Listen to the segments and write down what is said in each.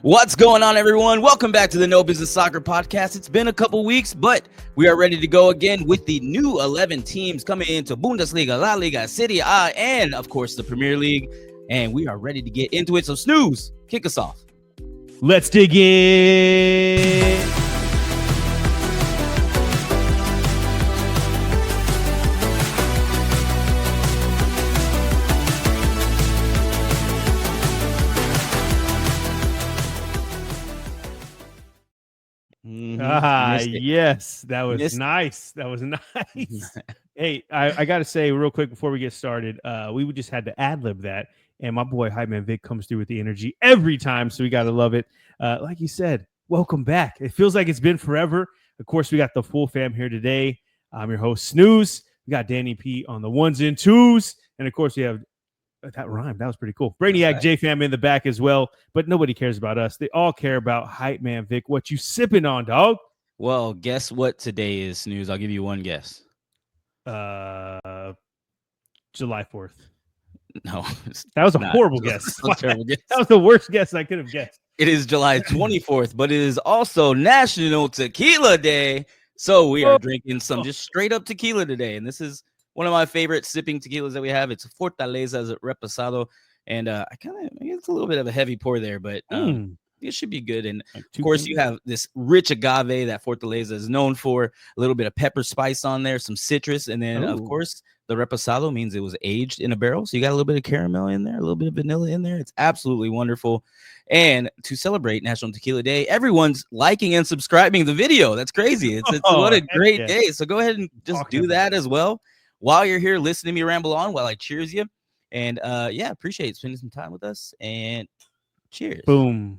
What's going on, everyone? Welcome back to the No Business Soccer Podcast. It's been a couple weeks, but we are ready to go again with the new 11 teams coming into Bundesliga, La Liga, Serie A, and, of course, the Premier League. And we are ready to get into it. So, Snooze, kick us off. Let's dig in. Yes, that was nice. That was nice. Hey, I got to say real quick before we get started, we just had to ad-lib that, and my boy Hype Man Vic comes through with the energy every time, so we got to love it. Like you said, welcome back. It feels like it's been forever. Of course, we got the full fam here today. I'm your host, Snooze. We got Danny P on the ones and twos, and of course, we have that rhymed. That was pretty cool. Brainiac right. J-Fam in the back as well, but nobody cares about us. They all care about Hype Man Vic. What you sipping on, dog? Well, guess what today is, Snooze? I'll give you one guess. July 4th. No. That was a horrible guess. Terrible guess. That was the worst guess I could have guessed. It is July 24th, but it is also National Tequila Day. So we are drinking some just straight up tequila today. And this is one of my favorite sipping tequilas that we have. It's Fortaleza Reposado. And it's a little bit of a heavy pour there, but it should be good. And of course, you have this rich agave that Fortaleza is known for, a little bit of pepper spice on there, some citrus. And then, of course, the Reposado means it was aged in a barrel. So you got a little bit of caramel in there, a little bit of vanilla in there. It's absolutely wonderful. And to celebrate National Tequila Day, everyone's liking and subscribing the video. That's crazy. It's what a great day. So go ahead and just do that as well while you're here listening to me ramble on while I cheers you. And appreciate spending some time with us. And cheers. Boom.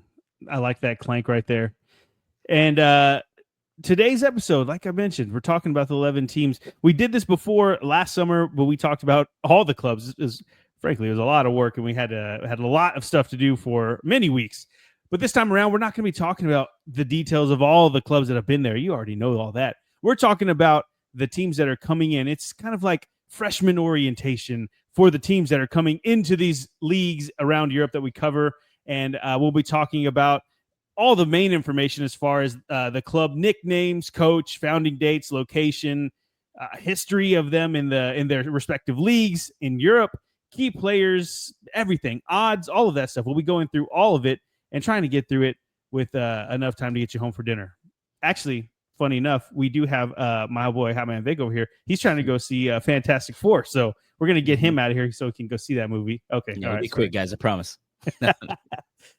I like that clank right there. And today's episode, like I mentioned, we're talking about the 11 teams. We did this before last summer, but we talked about all the clubs. Frankly, it was a lot of work, and we had a lot of stuff to do for many weeks. But this time around, we're not going to be talking about the details of all the clubs that have been there. You already know all that. We're talking about the teams that are coming in. It's kind of like freshman orientation for the teams that are coming into these leagues around Europe that we cover. And we'll be talking about all the main information as far as the club nicknames, coach, founding dates, location, history of them in their respective leagues in Europe, key players, everything, odds, all of that stuff. We'll be going through all of it and trying to get through it with enough time to get you home for dinner. Actually, funny enough, we do have my boy Hot Man Vic over here. He's trying to go see Fantastic Four, so we're going to get him out of here so he can go see that movie. Okay. All right, be quick, guys. I promise.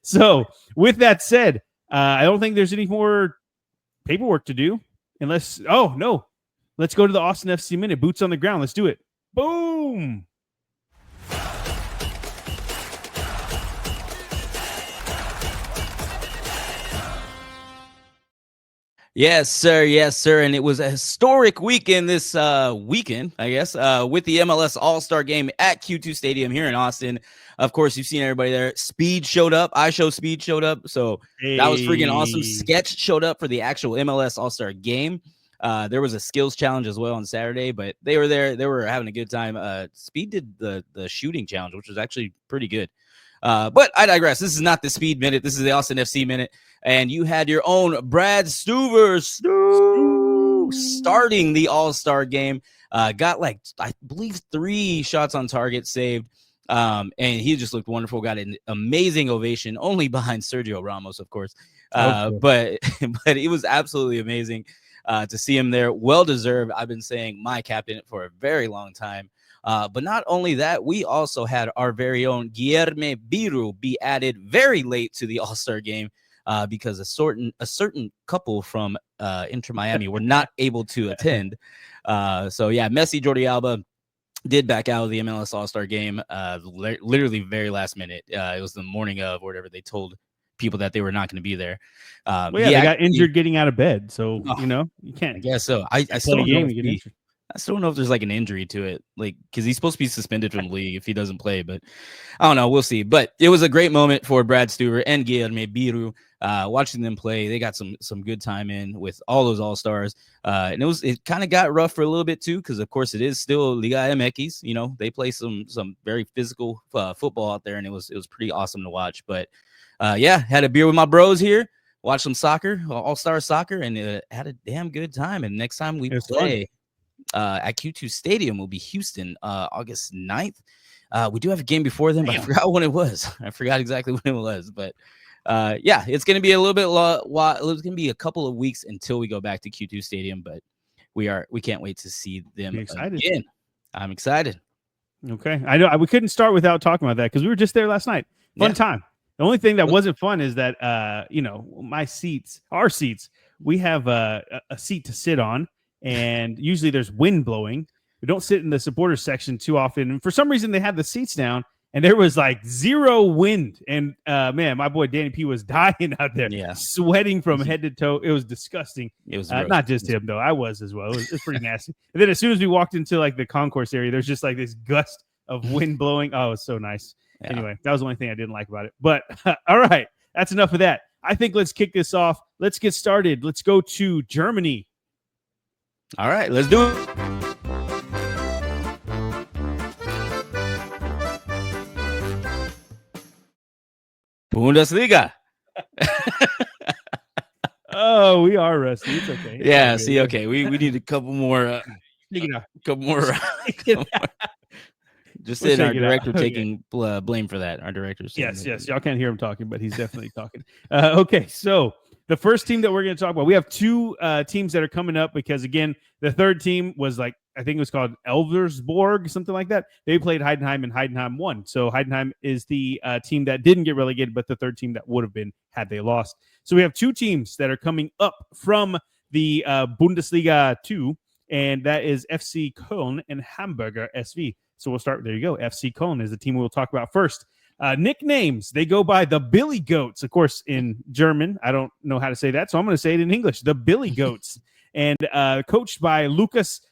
So with that said, I don't think there's any more paperwork to do unless let's go to the Austin FC Minute. Boots on the ground. Let's do it. Boom. Yes, sir. Yes, sir. And it was a historic weekend this weekend, I guess, with the MLS All-Star Game at Q2 Stadium here in Austin. Of course, you've seen everybody there. Speed showed up. Speed showed up. So that was freaking awesome. Sketch showed up for the actual MLS All-Star Game. There was a skills challenge as well on Saturday, but they were there. They were having a good time. Speed did the shooting challenge, which was actually pretty good. But I digress. This is not the Speed Minute. This is the Austin FC Minute. And you had your own Brad Stuver starting the All-Star Game. Got I believe 3 shots on target saved. And he just looked wonderful. Got an amazing ovation, only behind Sergio Ramos, of course. But it was absolutely amazing to see him there. Well-deserved. I've been saying my captain for a very long time. But not only that, we also had our very own Guilherme Biru be added very late to the All-Star Game because a certain couple from Inter Miami were not able to attend. Messi, Jordi Alba did back out of the MLS All-Star Game literally very last minute. It was the morning of, or whatever. They told people that they were not going to be there. They got injured getting out of bed, so you can't. I guess so. I still don't know. I still don't know if there's like an injury to it, because he's supposed to be suspended from the league if he doesn't play, but I don't know. We'll see. But it was a great moment for Brad Stuver and Guilherme Biru. Watching them play, they got some good time in with all those all-stars. And it kind of got rough for a little bit too, because of course it is still Liga MX. They play some very physical football out there, and it was pretty awesome to watch. But had a beer with my bros here, watched some soccer, all-star soccer, and had a damn good time. And next time we play at Q2 Stadium will be Houston, August 9th. We do have a game before then, but I forgot when it was. I forgot exactly when it was, but it's going to be a little bit it's going to be a couple of weeks until we go back to Q2 Stadium, but we can't wait to see them again. I'm excited. Okay. I know we couldn't start without talking about that because we were just there last night. Fun time. The only thing that wasn't fun is that our seats, we have a seat to sit on, and usually there's wind blowing. We don't sit in the supporters section too often. And for some reason, they had the seats down, and there was like zero wind. And man, my boy Danny P was dying out there, sweating from head to toe. It was disgusting. It was not just him though. I was as well. It was pretty nasty. And then as soon as we walked into like the concourse area, there's just like this gust of wind blowing. Oh, it's so nice. Yeah. Anyway, that was the only thing I didn't like about it. But all right, that's enough of that. I think let's kick this off. Let's get started. Let's go to Germany. All right, let's do it. Bundesliga. Oh, we are rusty. It's okay. Yeah. See, okay. We need a couple more. Couple more. Just in our director taking blame for that. Our director's yes. Y'all can't hear him talking, but he's definitely talking. Okay, so the first team that we're going to talk about, we have two teams that are coming up because again, the third team was like I think it was called Elversborg, something like that. They played Heidenheim and Heidenheim won. So Heidenheim is the team that didn't get relegated, but the third team that would have been had they lost. So we have two teams that are coming up from the Bundesliga 2, and that is FC Köln and Hamburger SV. So we'll start. There you go. FC Köln is the team we'll talk about first. Nicknames. They go by the Billy Goats. Of course, in German, I don't know how to say that, so I'm going to say it in English. The Billy Goats. And coached by Lukas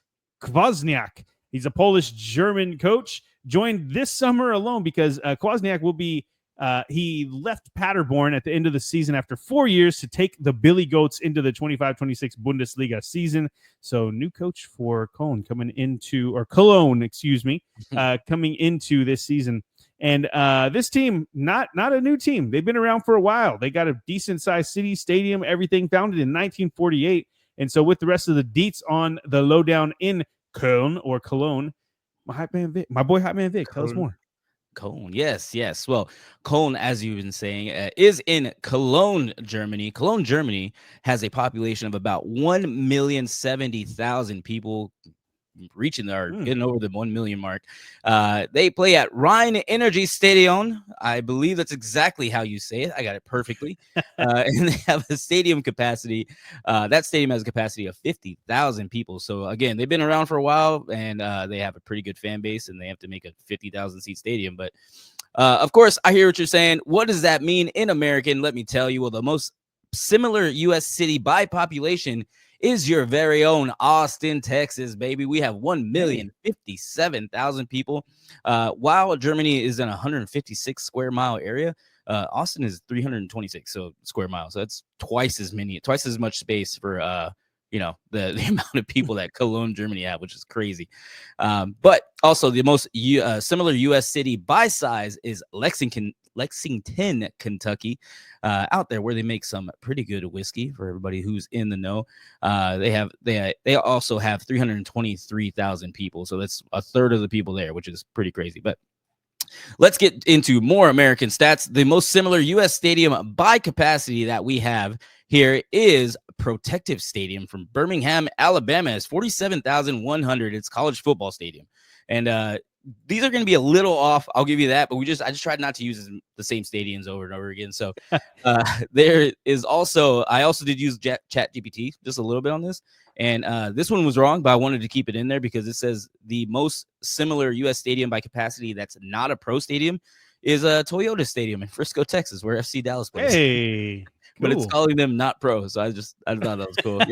Kwasniak. He's a Polish-German coach. Joined this summer alone because Kwasniak will be he left Paderborn at the end of the season after 4 years to take the Billy Goats into the 25-26 Bundesliga season. So new coach for Cologne coming into this season. And this team, not a new team. They've been around for a while. They got a decent-sized city, stadium, everything, founded in 1948. And so with the rest of the deets on the lowdown in Köln or Cologne, my boy Hype Man Vic, tell us more. Cologne, yes. Well, Cologne, as you've been saying, is in Cologne, Germany. Cologne, Germany has a population of about 1,070,000 people, reaching or getting over the 1 million mark. They play at Rhein Energy Stadion. I believe that's exactly how you say it. I got it perfectly. And they have a stadium capacity. That stadium has a capacity of 50,000 people. So again, they've been around for a while, and they have a pretty good fan base, and they have to make a 50,000 seat stadium. But of course, I hear what you're saying. What does that mean in American? Let me tell you. Well, the most similar U.S. city by population is your very own Austin, Texas, baby. We have 1,057,000 people. While Germany is in a 156 square mile area, Austin is 326 square miles. So that's twice as much space for the amount of people that Cologne, Germany have, which is crazy. But also the most similar U.S. city by size is Lexington, Kentucky, out there where they make some pretty good whiskey for everybody who's in the know. They also have 323,000 people, so that's a third of the people there, which is pretty crazy. But let's get into more American stats. The most similar U.S. stadium by capacity that we have here is Protective Stadium from Birmingham, Alabama. It's 47,100. It's college football stadium, and these are going to be a little off. I'll give you that, but I just tried not to use the same stadiums over and over again. So there is also, I also did use Chat GPT just a little bit on this. And this one was wrong, but I wanted to keep it in there because it says the most similar U.S. stadium by capacity that's not a pro stadium is a Toyota Stadium in Frisco, Texas, where FC Dallas plays. Hey, cool. But it's calling them not pro. So I thought that was cool.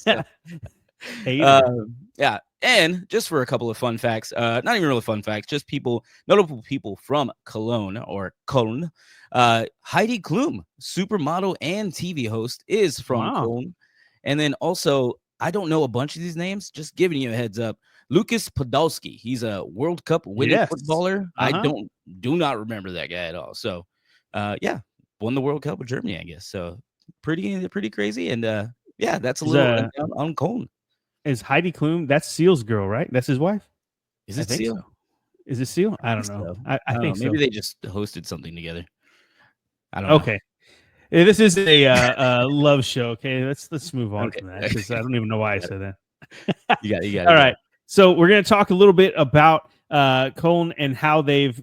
Yeah. Yeah. And just for a couple of fun facts, not even really fun facts, just notable people from Cologne or Köln. Heidi Klum, supermodel and TV host, is from Cologne. And then also, I don't know a bunch of these names, just giving you a heads up. Lucas Podolski, he's a World Cup winning footballer. I do not remember that guy at all. So, won the World Cup with Germany, I guess. So pretty crazy. And yeah, that's a Is, little on Cologne. Is Heidi Klum? That's Seal's girl, right? That's his wife. Is I it think Seal? so. Is it Seal? I don't know. So. I don't think know. Maybe so. they just hosted something together. I don't know. Okay. This is a love show. Okay, let's move on from that because I don't even know why I said that. You got it. All right. So we're going to talk a little bit about Köln and how they've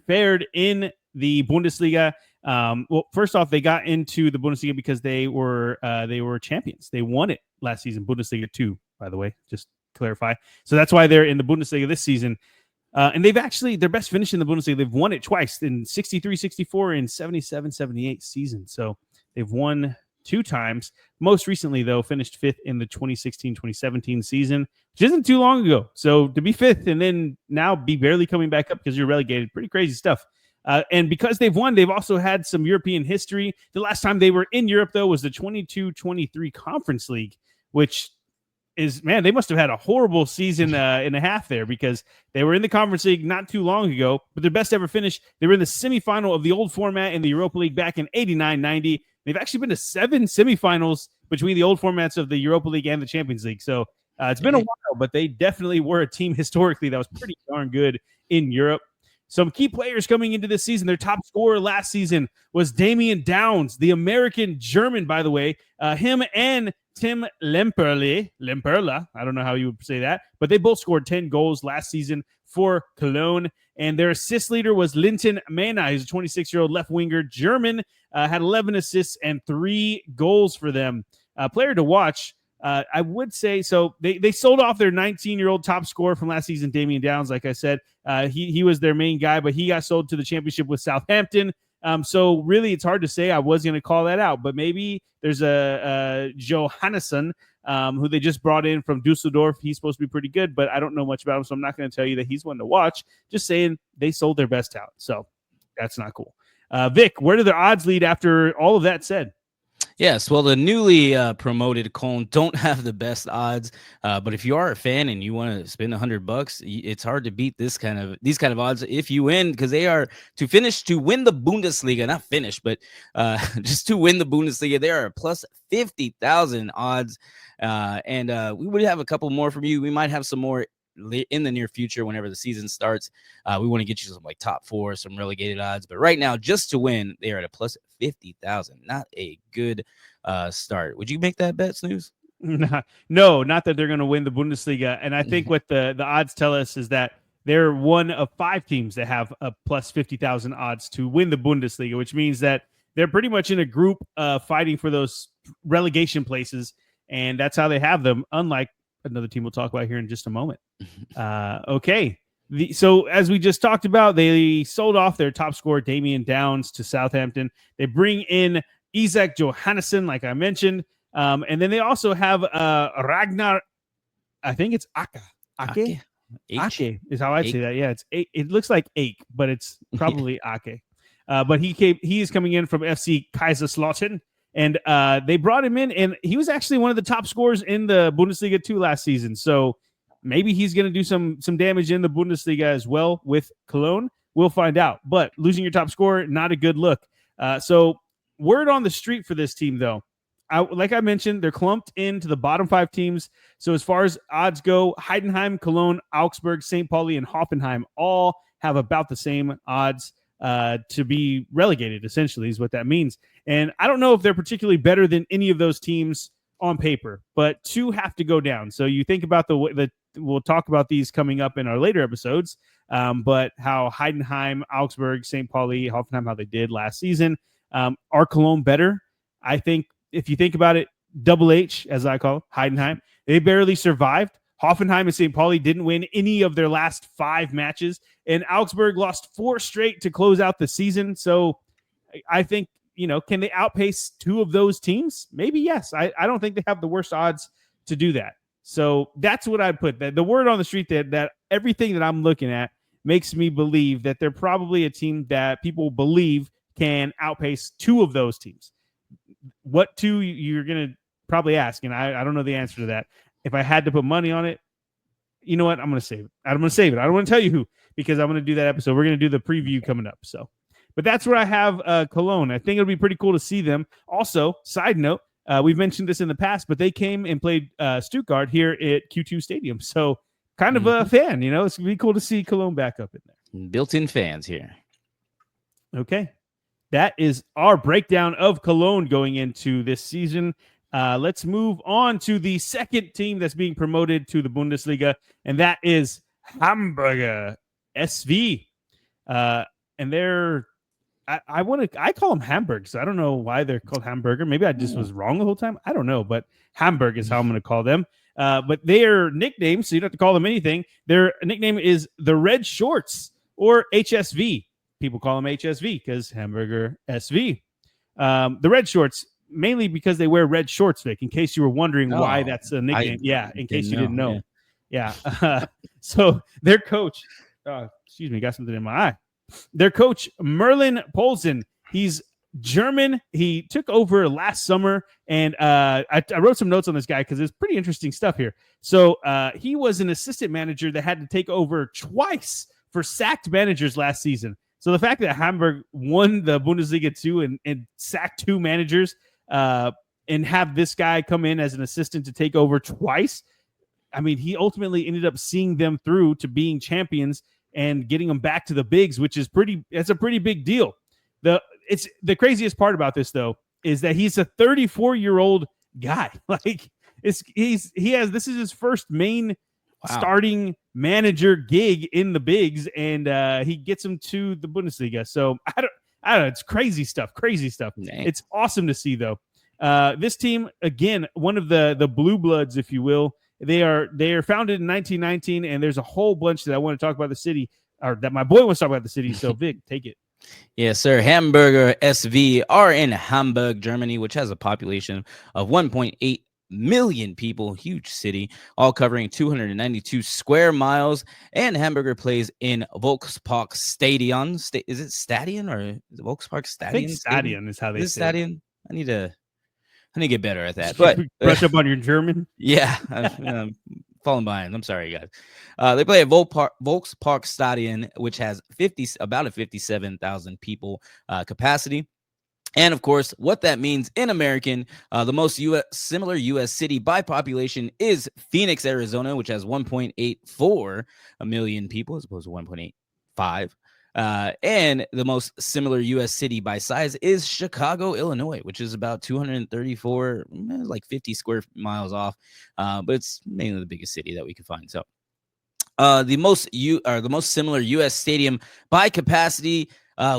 fared in the Bundesliga. Well, first off, they got into the Bundesliga because they were champions. They won it last season, Bundesliga 2, by the way, just clarify. So that's why they're in the Bundesliga this season. And they've actually, their best finish in the Bundesliga, they've won it twice in 63-64 and 77-78 season. So they've won 2 times. Most recently, though, finished 5th in the 2016-2017 season, which isn't too long ago. So to be 5th and then now be barely coming back up because you're relegated, pretty crazy stuff. And because they've won, they've also had some European history. The last time they were in Europe, though, was the 22-23 Conference League, which is, man, they must have had a horrible season and a half there because they were in the Conference League not too long ago, but their best ever finish, they were in the semifinal of the old format in the Europa League back in 89-90. They've actually been to 7 semifinals between the old formats of the Europa League and the Champions League. So it's been a while, but they definitely were a team historically that was pretty darn good in Europe. Some key players coming into this season. Their top scorer last season was Damian Downs, the American-German, by the way. Him and Tim Lemperla, I don't know how you would say that, but they both scored 10 goals last season for Cologne. And their assist leader was Linton Mena. He's a 26-year-old left-winger German, had 11 assists and 3 goals for them. Player to watch, I would say. So they sold off their 19-year-old top scorer from last season, Damian Downs. Like I said, he was their main guy, but he got sold to the championship with Southampton. So really, it's hard to say. I was going to call that out, but maybe there's a Johannesson who they just brought in from Dusseldorf. He's supposed to be pretty good, but I don't know much about him, so I'm not going to tell you that he's one to watch. Just saying they sold their best out, so that's not cool. Vic, where do their odds lead after all of that said? Yes, well, the newly promoted Cologne don't have the best odds, but if you are a fan and you want to spend $100, it's hard to beat these kind of odds if you win, because they are to win the Bundesliga, not finish, but just to win the Bundesliga. They are plus 50,000 odds, and we would have a couple more from you. We might have some more in the near future whenever the season starts. We want to get you some like top 4, some relegated odds, but right now, just to win, they are at a plus 50,000. Not a good start. Would you make that bet, Snooze? No, not that they're going to win the Bundesliga. And I think what the odds tell us is that they're one of 5 teams that have a plus 50,000 odds to win the Bundesliga, which means that they're pretty much in a group fighting for those relegation places, and that's how they have them, unlike another team we'll talk about here in just a moment. Okay. So as we just talked about, they sold off their top scorer, Damian Downs, to Southampton. They bring in Isaac Johannesson, like I mentioned. And then they also have Ragnar, I think it's Ake. Ake is how I'd say that. Yeah, it looks like Ake, but it's probably Ake. But he is coming in from FC Kaiserslautern. And they brought him in, and he was actually one of the top scorers in the Bundesliga 2 last season. So maybe he's going to do some damage in the Bundesliga as well with Cologne. We'll find out. But losing your top scorer, not a good look. So word on the street for this team, though. Like I mentioned, they're clumped into the bottom 5 teams. So as far as odds go, Heidenheim, Cologne, Augsburg, St. Pauli, and Hoffenheim all have about the same odds to be relegated, essentially, is what that means. And I don't know if they're particularly better than any of those teams on paper, but 2 have to go down. So you think about we'll talk about these coming up in our later episodes, but how Heidenheim, Augsburg, St. Pauli, Hoffenheim, how they did last season. Are Cologne better? I think if you think about it, Double H, as I call it, Heidenheim, they barely survived. Hoffenheim and St. Pauli didn't win any of their last 5 matches, and Augsburg lost 4 straight to close out the season. So I think, can they outpace 2 of those teams? Maybe yes. I don't think they have the worst odds to do that. So that's what I'd put. The word on the street that everything that I'm looking at makes me believe that they're probably a team that people believe can outpace 2 of those teams. What 2 you're going to probably ask, and I don't know the answer to that. If I had to put money on it, you know what? I'm going to save it. I don't want to tell you who, because I'm going to do that episode. We're going to do the preview coming up. So, But that's where I have Cologne. I think it'll be pretty cool to see them. Also, side note, we've mentioned this in the past, but they came and played Stuttgart here at Q2 Stadium. So kind of a fan, it's going to be cool to see Cologne back up in there. Built-in fans here. Okay. That is our breakdown of Cologne going into this season. Let's move on to the second team that's being promoted to the Bundesliga, and that is Hamburger SV. And they're I call them Hamburgs. I don't know why they're called Hamburger. Maybe I just was wrong the whole time. I don't know, but Hamburg is how I'm going to call them. But their nickname, so you don't have to call them anything. Their nickname is the Red Shorts, or HSV. People call them HSV because Hamburger SV. The Red Shorts, mainly because they wear red shorts, Vic, in case you were wondering why that's a nickname. In case you didn't know. Yeah. So their coach, got something in my eye. Their coach, Merlin Poulsen, he's German. He took over last summer, and I wrote some notes on this guy because it's pretty interesting stuff here. So he was an assistant manager that had to take over twice for sacked managers last season. So the fact that Hamburg won the Bundesliga 2 and sacked 2 managers and have this guy come in as an assistant to take over twice, I mean, he ultimately ended up seeing them through to being champions and getting them back to the bigs, which is that's a pretty big deal. The craziest part about this, though, is that he's a 34-year-old guy. Like this is his first main starting manager gig in the bigs, and he gets him to the Bundesliga. So I don't know. It's crazy stuff. Dang. It's awesome to see, though. This team, again, one of the blue bloods, if you will. They are founded in 1919, and there's a whole bunch that I want to talk about the city, or that my boy wants to talk about the city. So, Vic, take it. Yes, sir. Hamburger SV are in Hamburg, Germany, which has a population of 1.8 million people, huge city, all covering 292 square miles. And Hamburger plays in Volkspark Stadion. Is it Stadion or is it Volkspark Stadion? I think Stadion is how they say Stadion. I need to get better at that. But brush up on your German. Yeah, I'm falling behind. I'm sorry, guys. They play at Volkspark Stadion, which has about a 57,000 people capacity. And of course, what that means in American, the most similar U.S. city by population is Phoenix, Arizona, which has 1.84 million people as opposed to 1.85. And the most similar U.S. city by size is Chicago, Illinois, which is about 234, like 50 square miles off. But it's mainly the biggest city that we can find. So the most similar U.S. stadium by capacity,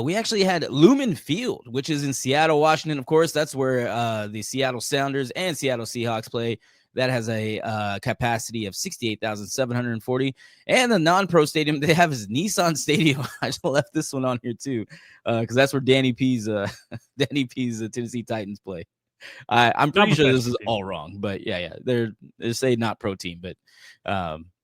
we actually had Lumen Field, which is in Seattle, Washington. Of course, that's where the Seattle Sounders and Seattle Seahawks play. That has a capacity of 68,740. And the non-pro stadium they have is Nissan Stadium. I just left this one on here too, because that's where Danny P's Tennessee Titans play. I'm pretty sure this is all wrong, but yeah, they're say not pro team, but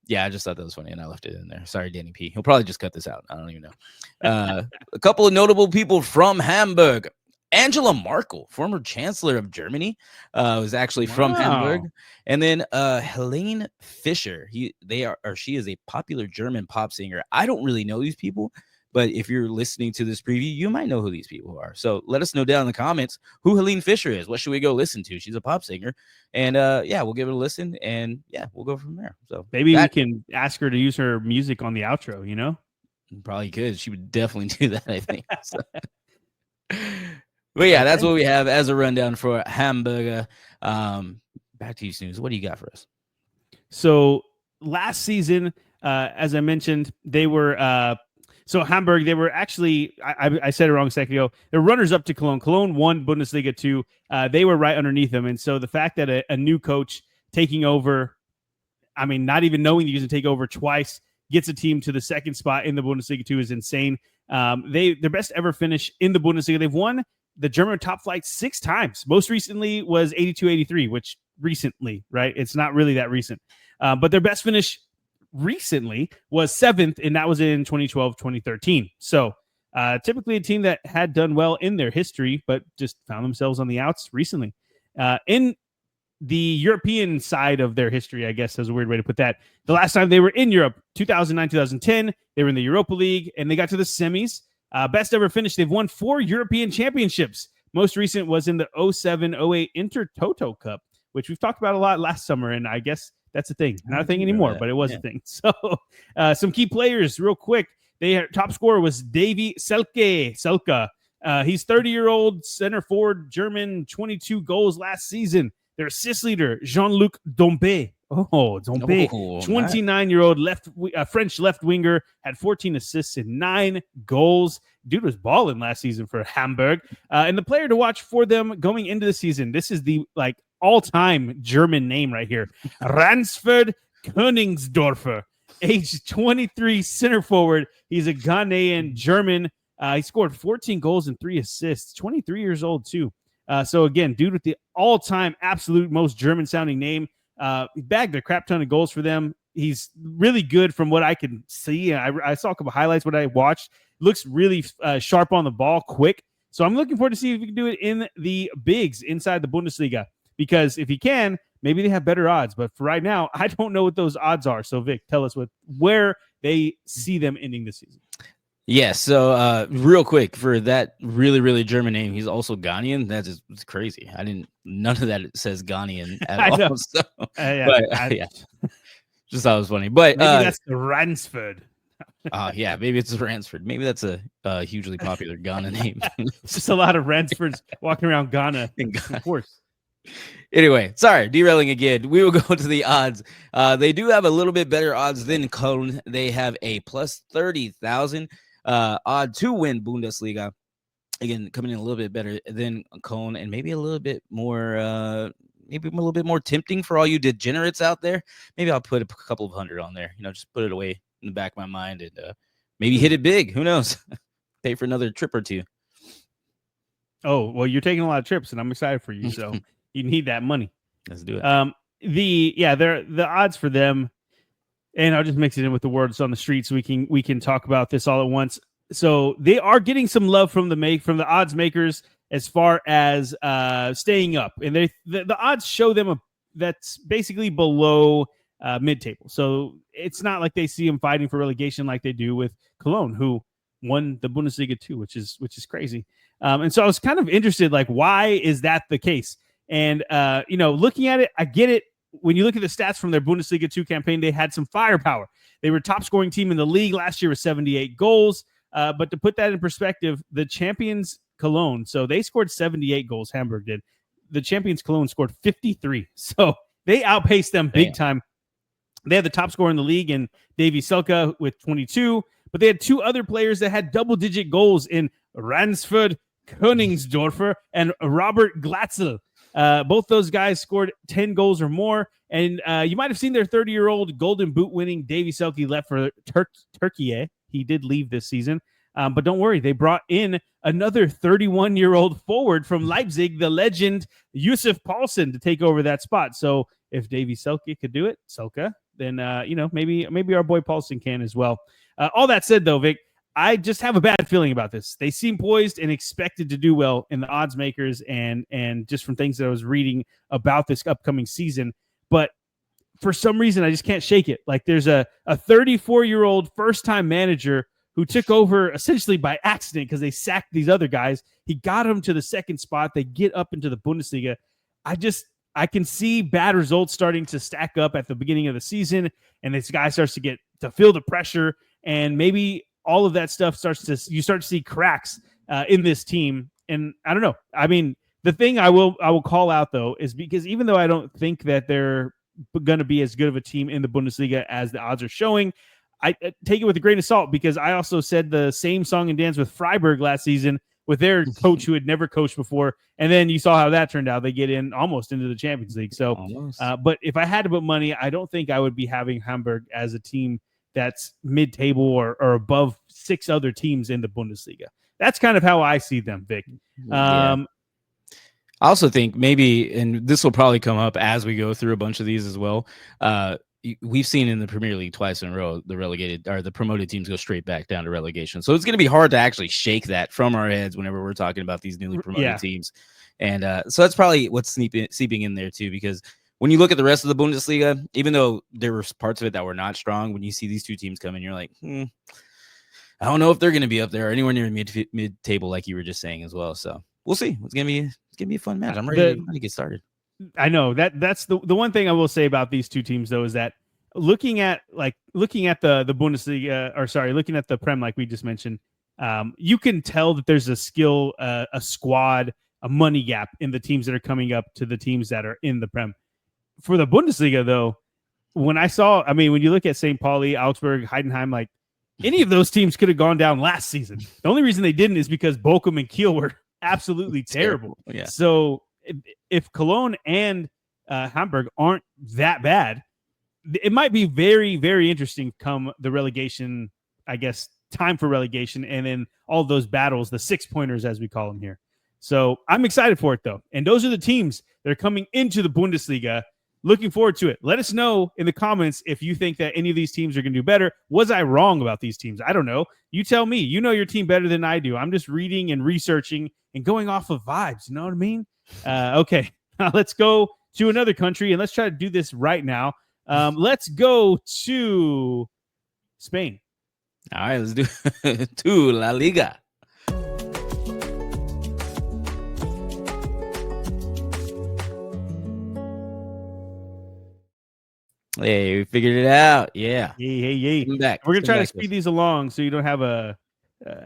yeah, I just thought that was funny and I left it in there. Sorry, Danny P. He'll probably just cut this out. I don't even know. A couple of notable people from Hamburg. Angela Merkel, former chancellor of Germany, was actually from Hamburg. And then Helene Fischer. She is a popular German pop singer. I don't really know these people, but if you're listening to this preview, you might know who these people are. So let us know down in the comments who Helene Fischer is. What should we go listen to? She's a pop singer. And yeah, we'll give it a listen, and yeah, we'll go from there. So maybe we can ask her to use her music on the outro, you know? Probably could. She would definitely do that, I think. So. But yeah, that's what we have as a rundown for Hamburger. Back to you, Snooze. What do you got for us? So last season, as I mentioned, they were so Hamburg. They were actually I said it wrong a second ago. They're runners up to Cologne. Cologne won Bundesliga 2. They were right underneath them, and so the fact that a new coach taking over, I mean, not even knowing he's going to take over twice, gets a team to the second spot in the Bundesliga 2 is insane. Their best ever finish in the Bundesliga. They've won the German top flight 6 times. Most recently was 82-83, which recently, right? It's not really that recent. But their best finish recently was 7th, and that was in 2012-2013. So typically a team that had done well in their history, but just found themselves on the outs recently. In the European side of their history, I guess is a weird way to put that. The last time they were in Europe, 2009-2010, they were in the Europa League, and they got to the semis. Best ever finish. They've won 4 European championships. Most recent was in the 07-08 Intertoto Cup, which we've talked about a lot last summer, and I guess that's a thing. Not a thing anymore, but it was a thing. So some key players real quick. Top scorer was Davy Selke. He's 30-year-old center forward, German, 22 goals last season. Their assist leader, Jean-Luc Dombe. Oh, Dombe, 29-year-old French left winger, had 14 assists and 9 goals. Dude was balling last season for Hamburg. And the player to watch for them going into the season, this is the all-time German name right here, Ransford Königsdorfer, age 23, center forward. He's a Ghanaian German. He scored 14 goals and 3 assists, 23 years old too. So again, dude with the all-time absolute most German-sounding name. He bagged a crap ton of goals for them. He's really good from what I can see. I saw a couple highlights what I watched. Looks really sharp on the ball, quick. So I'm looking forward to see if he can do it in the bigs inside the Bundesliga. Because if he can, maybe they have better odds. But for right now, I don't know what those odds are. So Vic, tell us where they see them ending the season. Yeah, so real quick, for that really, really German name, he's also Ghanaian. It's crazy. None of that says Ghanaian at all. Know. So, yeah. Just thought it was funny. But maybe that's the Ransford. Yeah, maybe it's Ransford. Maybe that's a hugely popular Ghana name. It's just a lot of Ransfords walking around Ghana. Of course. Anyway, sorry, derailing again. We will go to the odds. They do have a little bit better odds than Cologne. They have a plus 30,000 odd to win Bundesliga. Again, coming in a little bit better than Cologne, and maybe a little bit more, tempting for all you degenerates out there. Maybe I'll put a couple of hundred on there. Just put it away in the back of my mind and maybe hit it big. Who knows? Pay for another trip or two. Oh, well, you're taking a lot of trips, and I'm excited for you. So you need that money. Let's do it. The odds for them, and I'll just mix it in with the words on the street so we can talk about this all at once. So they are getting some love from the odds makers as far as staying up, and the odds show them that's basically below mid-table. So it's not like they see them fighting for relegation like they do with Cologne, who won the Bundesliga too, which is crazy. And so I was kind of interested, why is that the case? And looking at it, I get it. When you look at the stats from their Bundesliga 2 campaign, they had some firepower. They were top scoring team in the league last year with 78 goals. But to put that in perspective, the champions Cologne, so they scored 78 goals. Hamburg did. The champions Cologne scored 53. So they outpaced them big time. They had the top scorer in the league in Davy Selke with 22, but they had 2 other players that had double-digit goals in Ransford Königsdorfer and Robert Glatzel. Both those guys scored 10 goals or more, and you might have seen their 30-year-old Golden Boot-winning Davy Selke left for Turkey. He did leave this season, but don't worry. They brought in another 31-year-old forward from Leipzig, the legend Yusuf Paulsen, to take over that spot. So if Davy Selke could do it, then maybe our boy Paulsen can as well. All that said, though, Vic, I just have a bad feeling about this. They seem poised and expected to do well in the odds makers and just from things that I was reading about this upcoming season. But for some reason, I just can't shake it. There's a 34-year-old first-time manager who took over essentially by accident because they sacked these other guys. He got them to the second spot. They get up into the Bundesliga. I can see bad results starting to stack up at the beginning of the season, and this guy starts to feel the pressure, and maybe all of that stuff you start to see cracks in this team. And I don't know. I mean, the thing I will call out, though, is because even though I don't think that they're going to be as good of a team in the Bundesliga as the odds are showing, I take it with a grain of salt, because I also said the same song and dance with Freiburg last season with their coach who had never coached before. And then you saw how that turned out. They get almost into the Champions League. So, but if I had to put money, I don't think I would be having Hamburg as a team that's mid-table or above 6 other teams in the Bundesliga. That's kind of how I see them, Vic. I also think maybe, and this will probably come up as we go through a bunch of these as well, we've seen in the Premier League twice in a row, the promoted teams go straight back down to relegation. So it's going to be hard to actually shake that from our heads whenever we're talking about these newly promoted teams. And so that's probably what's seeping in there too, because when you look at the rest of the Bundesliga, even though there were parts of it that were not strong, when you see these 2 teams come in, you're like, I don't know if they're going to be up there or anywhere near mid table, like you were just saying as well. So we'll see. It's gonna be a fun match. I'm ready to get started. I know that's the one thing I will say about these two teams though, is that looking at the Bundesliga, or sorry, looking at the Prem, like we just mentioned, you can tell that there's a skill, a squad, a money gap in the teams that are coming up to the teams that are in the Prem. For the Bundesliga though, when you look at St. Pauli, Augsburg, Heidenheim, like any of those teams could have gone down last season. The only reason they didn't is because Bochum and Kiel were absolutely terrible. Yeah. So if Cologne and Hamburg aren't that bad, it might be very, very interesting come the relegation, I guess, time for relegation, and then all those battles, the 6-pointers as we call them here. So I'm excited for it though. And those are the teams that are coming into the Bundesliga. Looking forward to it. Let us know in the comments if you think that any of these teams are going to do better. Was I wrong about these teams? I don't know. You tell me. You know your team better than I do. I'm just reading and researching and going off of vibes. You know what I mean? Okay. Let's go to another country, and let's try to do this right now. Let's go to Spain. All right, let's do to La Liga. Hey, we figured it out. Yeah. Yay. We're back. We're going to try to speed these along so you don't have a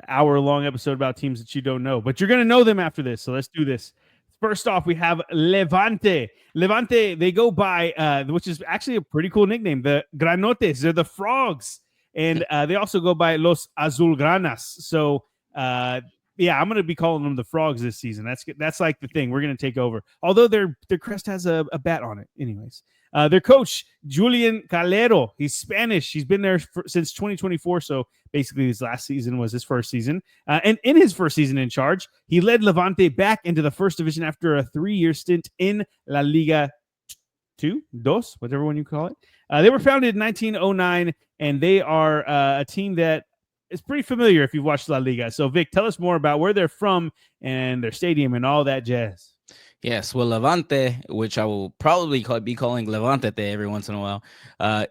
hour-long episode about teams that you don't know. But you're going to know them after this, so let's do this. First off, we have Levante. Levante, they go by, which is actually a pretty cool nickname, the Granotes. They're the Frogs. And they also go by Los Azulgranas. So, I'm going to be calling them the Frogs this season. That's like the thing. We're going to take over. Although their crest has a bat on it. Anyways. Their coach, Julian Calero, he's Spanish. He's been there since 2024. So basically his last season was his first season. And in his first season in charge, he led Levante back into the first division after a 3-year stint in La Liga 2, whatever one you call it. They were founded in 1909, and they are a team that is pretty familiar if you've watched La Liga. So Vic, tell us more about where they're from and their stadium and all that jazz. Yes, well, Levante, which I will probably be calling Levantete every once in a while,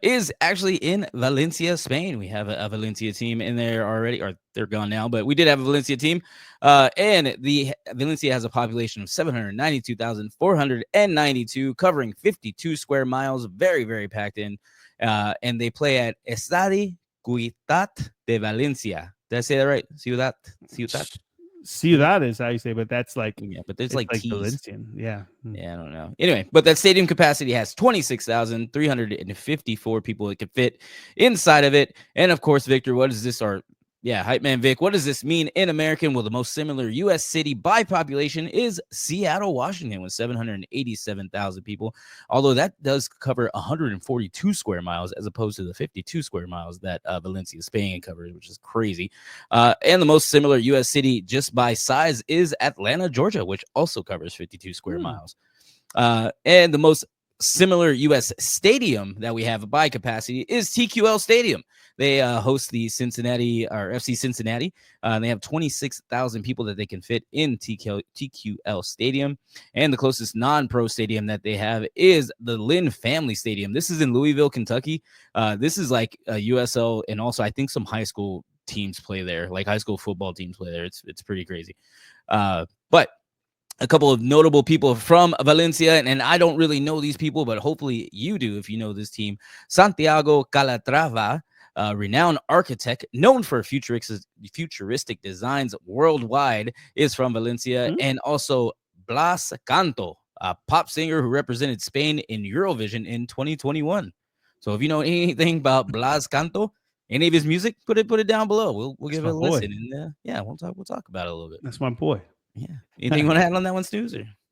is actually in Valencia, Spain. We have a Valencia team in there already, or they're gone now, but we did have a Valencia team. And the Valencia has a population of 792,492, covering 52 square miles, very, very packed in. And they play at Estadi Ciutat de Valencia. Did I say that right? Ciutat. Ciudad is how you say, but that's like, but there's like Valencian. Yeah, I don't know. Anyway, but that stadium capacity has 26,354 people it could fit inside of it. And of course, Victor, what is this? Hype man Vic, what does this mean in American? Well, the most similar U.S. city by population is Seattle, Washington, with 787,000 people, although that does cover 142 square miles as opposed to the 52 square miles that Valencia, Spain covers, which is crazy. And the most similar U.S. city just by size is Atlanta, Georgia, which also covers 52 square miles. And the most similar U.S. stadium that we have by capacity is TQL Stadium. They host the Cincinnati or FC Cincinnati. They have 26,000 people that they can fit in TQL Stadium. And the closest non-pro stadium that they have is the Lynn Family Stadium. This is in Louisville, Kentucky. This is like a USL, and also I think some high school teams play there, like high school football teams play there. It's pretty crazy. But a couple of notable people from Valencia, and I don't really know these people, but hopefully you do if you know this team. Santiago Calatrava, renowned architect known for futuristic designs worldwide, is from Valencia. And also Blas Canto, a pop singer who represented Spain in Eurovision in 2021. So if you know anything about Blas Canto, any of his music, put it down below. We'll give it a listen, and we'll talk about it a little bit. That's my boy. Yeah. Anything you want to add on that one, Stu?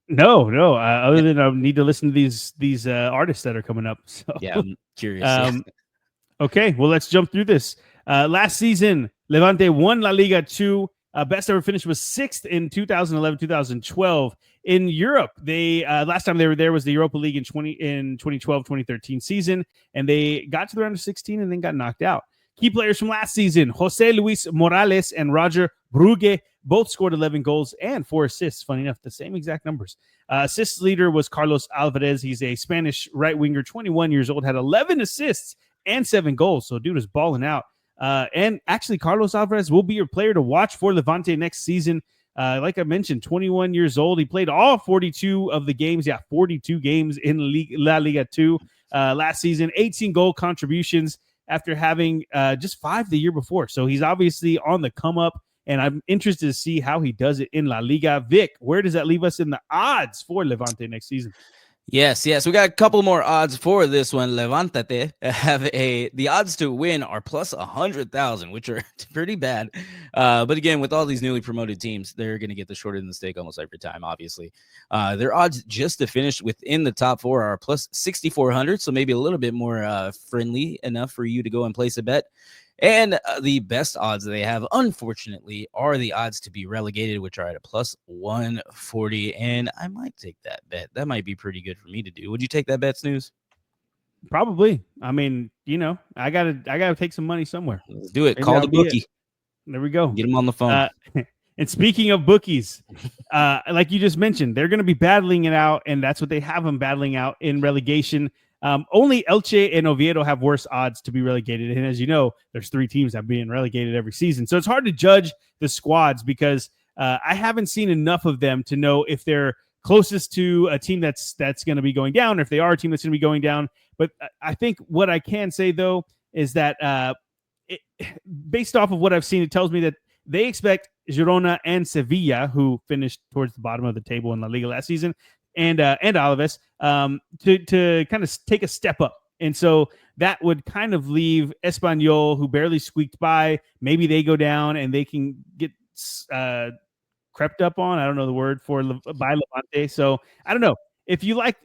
No. Other than I need to listen to these artists that are coming up. So yeah, I'm curious. Okay, well, let's jump through this. Last season, Levante won La Liga 2. Best ever finish was 6th in 2011-2012. In Europe, they last time they were there was the Europa League in 2012-2013 season, and they got to the round of 16 and then got knocked out. Key players from last season, Jose Luis Morales and Roger Brugge, both scored 11 goals and 4 assists. Funny enough, the same exact numbers. Assists leader was Carlos Alvarez. He's a Spanish right winger, 21 years old, had 11 assists and 7 goals. So dude is balling out. And actually, Carlos Alvarez will be your player to watch for Levante next season. Like I mentioned, 21 years old. He played all 42 of the games. Yeah, 42 games in La Liga 2 last season. 18 goal contributions after having just 5 the year before. So he's obviously on the come up, and I'm interested to see how he does it in La Liga. Vic, where does that leave us in the odds for Levante next season? Yes. We got a couple more odds for this one. Levantate the odds to win are plus 100,000, which are pretty bad. But again, with all these newly promoted teams, they're going to get the short end of the stick almost every time. Obviously, their odds just to finish within the top 4 are plus 6,400, so maybe a little bit more friendly enough for you to go and place a bet. And the best odds they have, unfortunately, are the odds to be relegated, which are at a plus 140. And I might take that bet. That might be pretty good for me to do. Would you take that bet, Snooze? Probably. I mean, I gotta take some money somewhere. Let's do it. Maybe call the bookie. There we go. Get him on the phone. And speaking of bookies, like you just mentioned, they're going to be battling it out, and that's what they have them battling out in relegation. Only Elche and Oviedo have worse odds to be relegated. And as you know, there's 3 teams that are being relegated every season. So it's hard to judge the squads because I haven't seen enough of them to know if they're closest to a team that's going to be going down, or if they are a team that's going to be going down. But I think what I can say, though, is that based off of what I've seen, it tells me that they expect Girona and Sevilla, who finished towards the bottom of the table in La Liga last season, and Alaves, to kind of take a step up. And so that would kind of leave Espanyol, who barely squeaked by. Maybe they go down and they can get crept up on. I don't know the word for by Levante. So I don't know. If you like,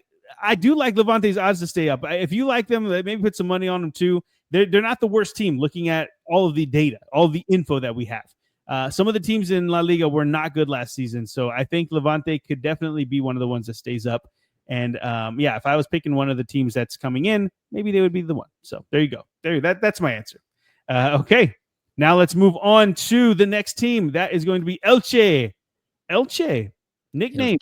I do like Levante's odds to stay up. If you like them, maybe put some money on them too. They're not the worst team looking at all of the data, all of the info that we have. Some of the teams in La Liga were not good last season, so I think Levante could definitely be one of the ones that stays up. And if I was picking one of the teams that's coming in, maybe they would be the one. So there you go. That's my answer. Okay, now let's move on to the next team. That is going to be Elche. Elche, nickname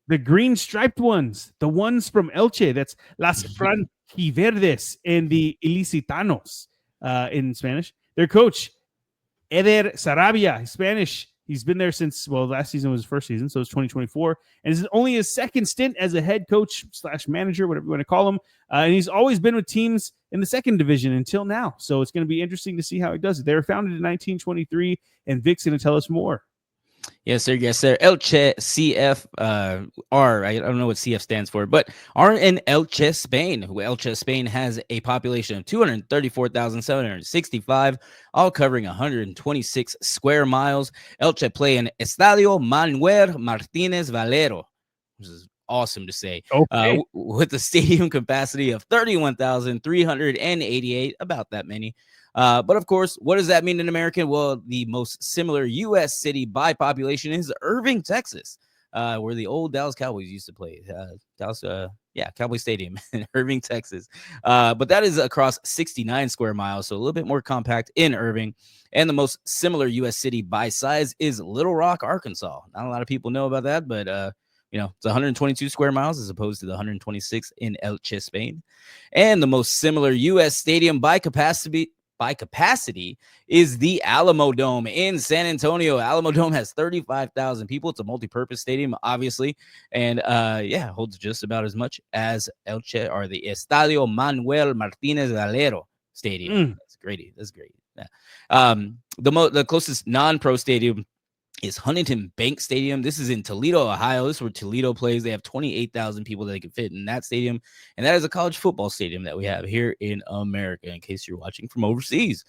the green striped ones, the ones from Elche. That's Las Franjiverdes and the Ilicitanos in Spanish. Their coach, Eder Sarabia, Spanish. He's been there since, last season was his first season, so it's 2024. And this is only his second stint as a head coach / manager, whatever you want to call him. And he's always been with teams in the second division until now. So it's going to be interesting to see how he does it. They were founded in 1923, and Vic's going to tell us more. Yes, sir. Elche CF R. I don't know what CF stands for, but are in Elche, Spain. Elche, Spain has a population of 234,765, all covering 126 square miles. Elche play in Estadio Manuel Martínez Valero, which is awesome to say, with a stadium capacity of 31,388, about that many. But of course, what does that mean in American? Well, the most similar U.S. city by population is Irving, Texas, where the old Dallas Cowboys used to play. Cowboy Stadium in Irving, Texas. But that is across 69 square miles, so a little bit more compact in Irving. And the most similar U.S. city by size is Little Rock, Arkansas. Not a lot of people know about that, but it's 122 square miles as opposed to the 126 in Elche, Spain. And the most similar U.S. stadium by capacity is the Alamo Dome in San Antonio. Alamo Dome has 35,000 people. It's a multi-purpose stadium, obviously, and holds just about as much as Elche or the Estadio Manuel Martínez Valero Stadium. That's great. Yeah. The closest non-pro stadium is Huntington Bank Stadium. This is in Toledo, Ohio. This is where Toledo plays. They have 28,000 people that they can fit in that stadium. And that is a college football stadium that we have here in America, in case you're watching from overseas.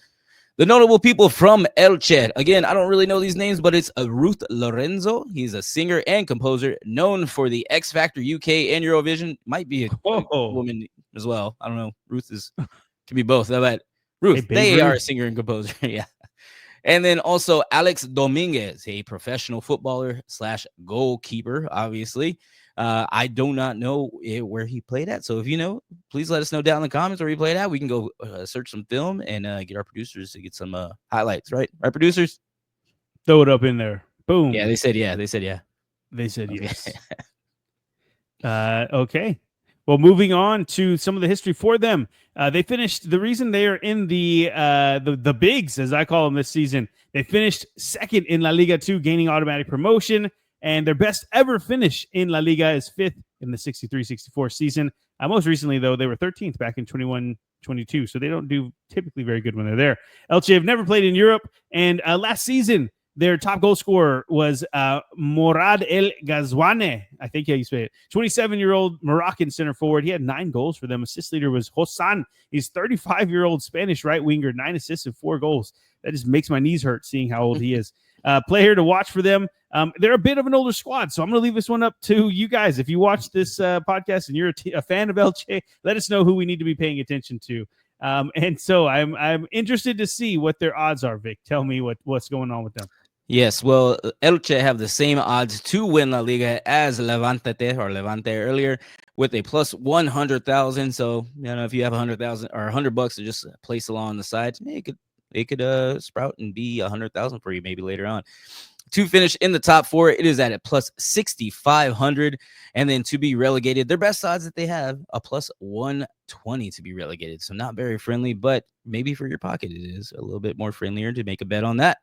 The notable people from Elche. Again, I don't really know these names, but it's Ruth Lorenzo. He's a singer and composer known for the X Factor UK and Eurovision. Might be a woman as well. I don't know. Ruth can be both. But Ruth, they are a singer and composer. Yeah. And then also Alex Dominguez, a professional footballer / goalkeeper, obviously. I do not know where he played at. So if you know, please let us know down in the comments where he played at. We can go search some film and get our producers to get some highlights, right? Right, producers? Throw it up in there. Boom. Yeah, they said yeah. They said yes. Okay. Well, moving on to some of the history for them, they finished. The reason they are in the bigs, as I call them this season, they finished second in La Liga 2, gaining automatic promotion, and their best ever finish in La Liga is fifth in the 63-64 season. Most recently, though, they were 13th back in 21-22, so they don't do typically very good when they're there. Elche have never played in Europe, and last season, their top goal scorer was Morad El Ghazouani. I think how you say it. 27-year-old Moroccan center forward. He had 9 goals for them. Assist leader was Hossan. He's 35-year-old Spanish right winger, 9 assists and 4 goals. That just makes my knees hurt seeing how old he is. Player to watch for them. They're a bit of an older squad, so I'm going to leave this one up to you guys. If you watch this podcast and you're a fan of Elche, let us know who we need to be paying attention to. And so I'm interested to see what their odds are, Vic. Tell me what's going on with them. Yes, well, Elche have the same odds to win La Liga as Levante earlier, with a plus 100,000. So, if you have 100,000 or $100 to just place along the sides, it could sprout and be 100,000 for you maybe later on. To finish in the top 4, it is at a plus 6,500, and then to be relegated, their best odds that they have a plus 120 to be relegated. So not very friendly, but maybe for your pocket it is a little bit more friendlier to make a bet on that.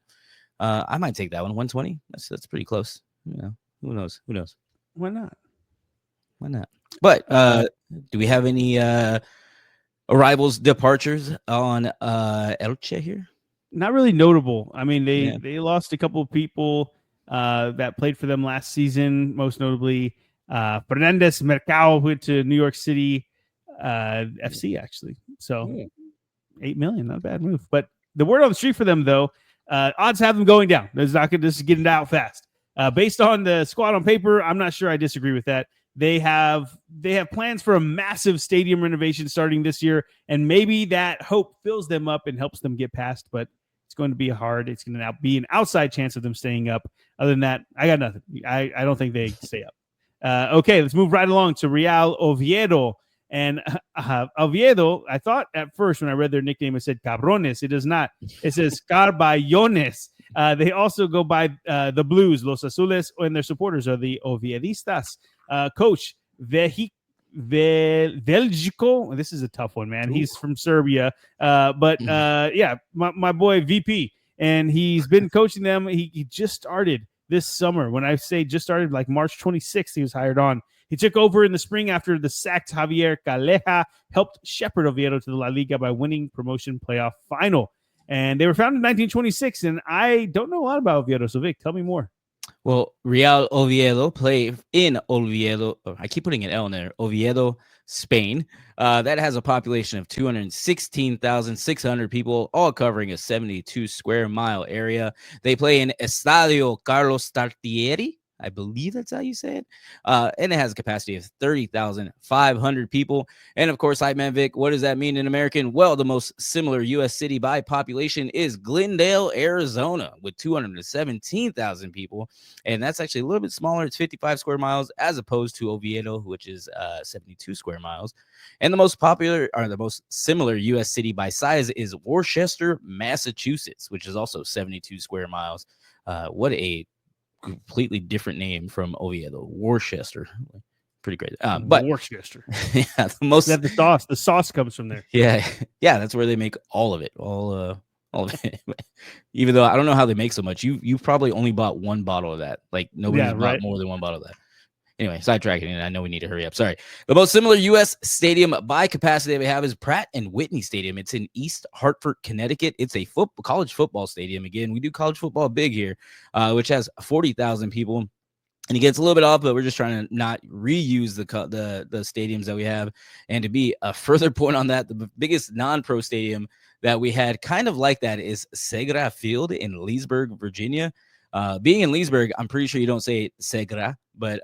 I might take that one. 120. That's pretty close. Who knows? Why not? But do we have any arrivals, departures on Elche here? Not really notable. I mean, they lost a couple of people that played for them last season. Most notably, Fernandez Mercado went to New York City FC actually. So $8 million, not a bad move. But the word on the street for them, though. Odds have them going down. This is getting out fast. Based on the squad on paper, I'm not sure I disagree with that. They have plans for a massive stadium renovation starting this year, and maybe that hope fills them up and helps them get past. But it's going to be hard. It's going to be an outside chance of them staying up. Other than that, I got nothing. I don't think they stay up. Okay, let's move right along to Real Oviedo. And Oviedo, I thought at first when I read their nickname, it said Cabrones. It does not. It says Carballones. They also go by the Blues, Los Azules, and their supporters are the Oviedistas. Coach Veljico. This is a tough one, man. He's from Serbia. But my boy VP. And he's been coaching them. He just started this summer. When I say just started, like March 26th, he was hired on. He took over in the spring after the sacked Javier Calleja helped shepherd Oviedo to the La Liga by winning promotion playoff final. And they were founded in 1926, and I don't know a lot about Oviedo, so Vic, tell me more. Well, Real Oviedo play in Oviedo. I keep putting an L in there. Oviedo, Spain. That has a population of 216,600 people, all covering a 72 square mile area. They play in Estadio Carlos Tartieri. I believe that's how you say it. And it has a capacity of 30,500 people. And of course, Hype Man Vic, what does that mean in American? Well, the most similar U.S. city by population is Glendale, Arizona, with 217,000 people. And that's actually a little bit smaller. It's 55 square miles as opposed to Oviedo, which is 72 square miles. And the most popular or the most similar U.S. city by size is Worcester, Massachusetts, which is also 72 square miles. What a completely different name from Oviedo. Worcester, pretty great. But Worcester, yeah, the sauce comes from there. Yeah, that's where they make all of it. All of it. Even though I don't know how they make so much. You've probably only bought one bottle of that. Like nobody's bought more than one bottle of that. Anyway, sidetracking, and I know we need to hurry up. Sorry. The most similar U.S. stadium by capacity that we have is Pratt & Whitney Stadium. It's in East Hartford, Connecticut. It's a college football stadium. Again, we do college football big here, which has 40,000 people. And it gets a little bit off, but we're just trying to not reuse the stadiums that we have. And to be a further point on that, the biggest non-pro stadium that we had kind of like that is Segra Field in Leesburg, Virginia. Being in Leesburg, I'm pretty sure you don't say Segra, but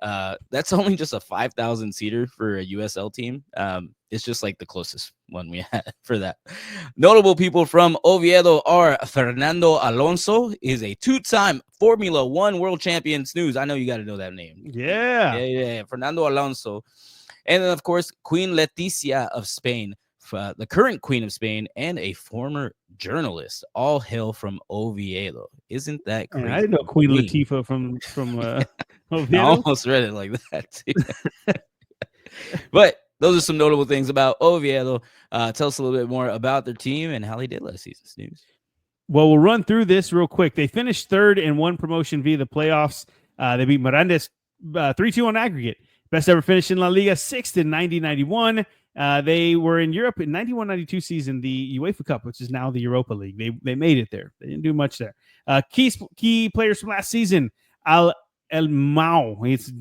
that's only just a 5,000 seater for a USL team. It's just like the closest one we had for that. Notable people from Oviedo are Fernando Alonso, is a 2-time Formula One world champion. Snooze, I know you got to know that name. Yeah. Fernando Alonso. And then, of course, Queen Letizia of Spain, the current Queen of Spain, and a former journalist, all hail from Oviedo. Isn't that crazy? I didn't know Queen Latifah from Oviedo. I almost read it like that too. But those are some notable things about Oviedo. Tell us a little bit more about their team and how they did last season, Snooze. Well, we'll run through this real quick. They finished third and won promotion via the playoffs. They beat Mirandes 3-2 on aggregate. Best ever finish in La Liga, sixth in 90-91. They were in Europe in 91-92 season, the UEFA Cup, which is now the Europa League. They made it there. They didn't do much there. Key players from last season, El Mao. He's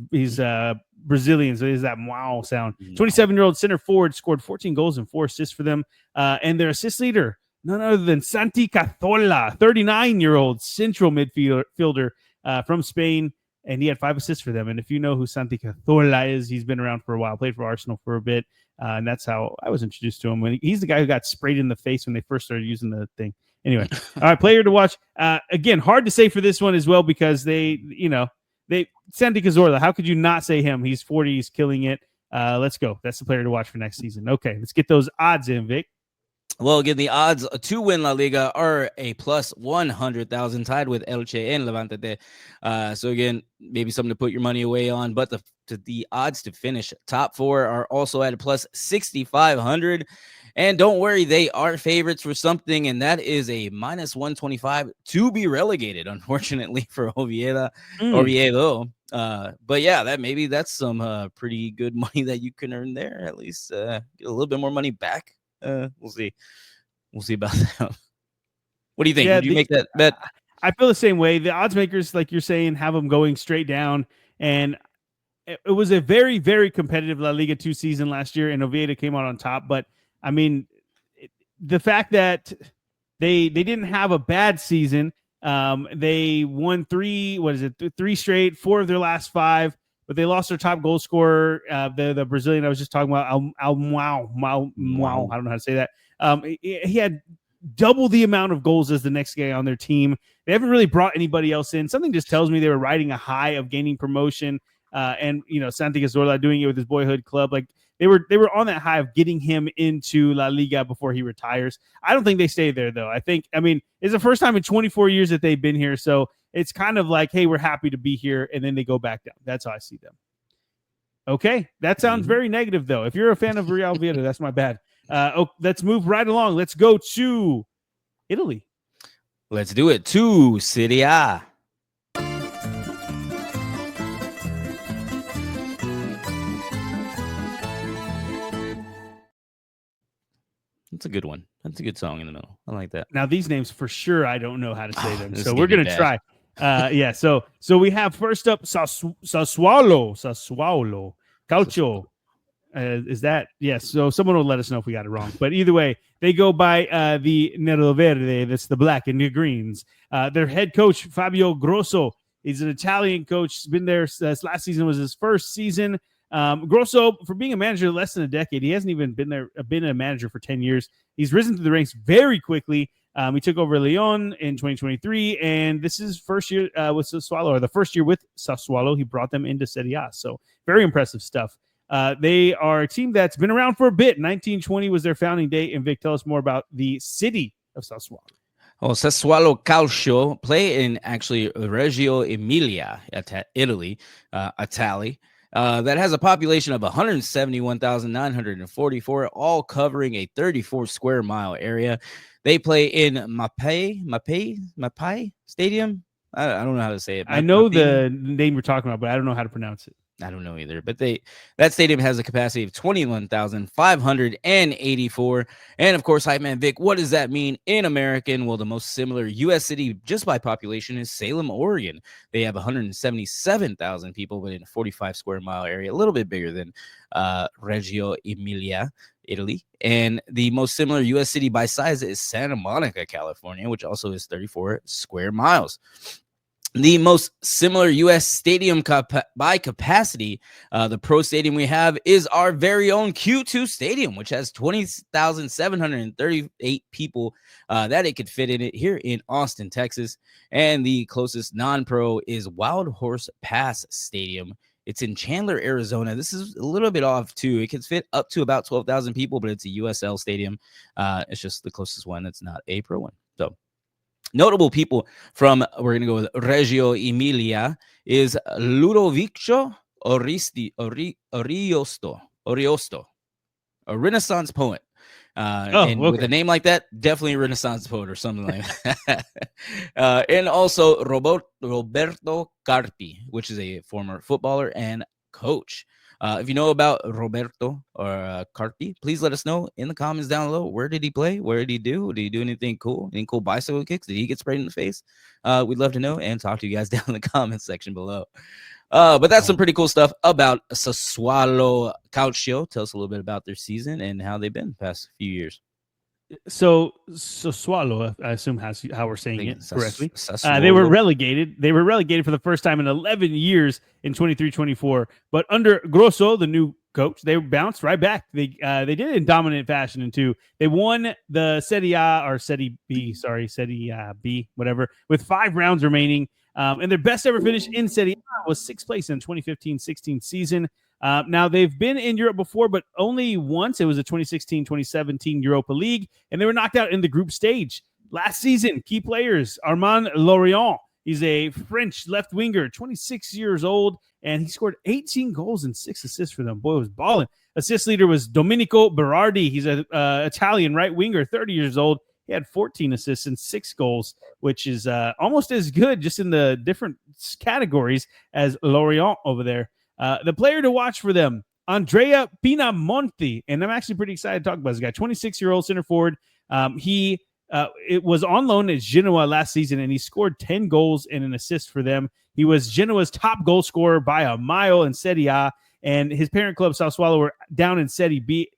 Brazilian, so he's that wow sound. 27-year-old center forward scored 14 goals and 4 assists for them. And their assist leader, none other than Santi Cazorla, 39-year-old central midfielder from Spain, and he had 5 assists for them. And if you know who Santi Cazorla is, he's been around for a while, played for Arsenal for a bit, and that's how I was introduced to him. He's the guy who got sprayed in the face when they first started using the thing. Anyway, all right, player to watch. Again, hard to say for this one as well because Santi Cazorla, how could you not say him? He's 40, he's killing it. Let's go. That's the player to watch for next season. Okay, let's get those odds in, Vic. Well, again, the odds to win La Liga are a plus 100,000, tied with Elche and Levante. So again, maybe something to put your money away on. But the odds to finish top 4 are also at a plus 6,500. And don't worry, they are favorites for something, and that is a minus 125 to be relegated, unfortunately, for Oviedo. But yeah, that's some pretty good money that you can earn there. At least get a little bit more money back. We'll see about that. What do you think? Yeah, Would you make that bet? I feel the same way. The odds makers, like you're saying, have them going straight down, and it was a very, very competitive La Liga 2 season last year, and Oviedo came out on top. But I mean, the fact that they didn't have a bad season, they won 3 straight, 4 of their last 5. But they lost their top goal scorer, the Brazilian I was just talking about, I don't know how to say that. He had double the amount of goals as the next guy on their team. They haven't really brought anybody else in. Something just tells me they were riding a high of gaining promotion. And Santi Cazorla doing it with his boyhood club, like they were on that high of getting him into La Liga before he retires. I don't think they stay there though. It's the first time in 24 years that they've been here, so it's kind of like, hey, we're happy to be here, and then they go back down. That's how I see them. Okay, that sounds very negative though. If you're a fan of Real Oviedo, that's my bad. Let's move right along. Let's go to Italy. Let's do it. To Serie A. That's a good one. That's a good song in the middle. I like that. Now, these names for sure I don't know how to say them, so we're going to try. So we have first up Sassuolo Calcio. Is that? Yes. So someone will let us know if we got it wrong. But either way, they go by the Nero Verde. That's the black and the greens. Their head coach, Fabio Grosso, is an Italian coach. He's been there since last season was his first season. Grosso, for being a manager less than a decade, he hasn't even been a manager for 10 years. He's risen through the ranks very quickly. He took over Lyon in 2023, and this is first year with Sassuolo, or the first year with Sassuolo. He brought them into Serie A, so very impressive stuff. They are a team that's been around for a bit. 1920 was their founding date, and Vic, tell us more about the city of Sassuolo. Oh, Sassuolo Calcio play in actually Reggio Emilia, Italy, Italy. That has a population of 171,944, all covering a 34 square mile area. They play in Mapai Stadium. I don't know how to say it. I know the name you're talking about, but I don't know how to pronounce it. I don't know either, but that stadium has a capacity of 21,584. And of course, hype man Vic, what does that mean in American? Well, the most similar U.S. city just by population is Salem, Oregon. They have 177,000 people, but in a 45 square mile area, a little bit bigger than Reggio Emilia, Italy. And the most similar U.S. city by size is Santa Monica, California, which also is 34 square miles. The most similar U.S. stadium by capacity, the pro stadium we have, is our very own Q2 Stadium, which has 20,738 people that it could fit in it here in Austin, Texas. And the closest non-pro is Wild Horse Pass Stadium. It's in Chandler, Arizona. This is a little bit off, too. It can fit up to about 12,000 people, but it's a USL stadium. It's just the closest one that's not a pro one. So, notable people from, we're going to go with Reggio Emilia, is Ludovico Oriosto. a Renaissance poet. And with a name like that, definitely a Renaissance poet or something like that. And also Roberto Carpi, which is a former footballer and coach. If you know about Roberto or Carpi, please let us know in the comments down below. Where did he play? Where did he do? Did he do anything cool? Any cool bicycle kicks? Did he get sprayed in the face? We'd love to know and talk to you guys down in the comments section below. But that's some pretty cool stuff about Sassuolo Calcio. Tell us a little bit about their season and how they've been the past few years. So Sassuolo, I assume how we're saying it correctly. Sassuolo. They were relegated. They were relegated for the first time in 11 years in 23-24. But under Grosso, the new coach, they bounced right back. They did it in dominant fashion in two. They won the Serie A or Serie B, whatever, with 5 rounds remaining. And their best ever finish in Serie A was 6th place in the 2015-16 season. Now, they've been in Europe before, but only once. It was the 2016-2017 Europa League, and they were knocked out in the group stage. Last season, key players, Armand Lorient. He's a French left winger, 26 years old, and he scored 18 goals and 6 assists for them. Boy, it was balling. Assist leader was Domenico Berardi. He's an Italian right winger, 30 years old. He had 14 assists and 6 goals, which is almost as good, just in the different categories, as Lorient over there. The player to watch for them, Andrea Pinamonti, and I'm actually pretty excited to talk about this guy. 26-year-old center forward. It was on loan at Genoa last season, and he scored 10 goals and an assist for them. He was Genoa's top goal scorer by a mile in Serie A, and his parent club, Sassuolo, were down in Serie B,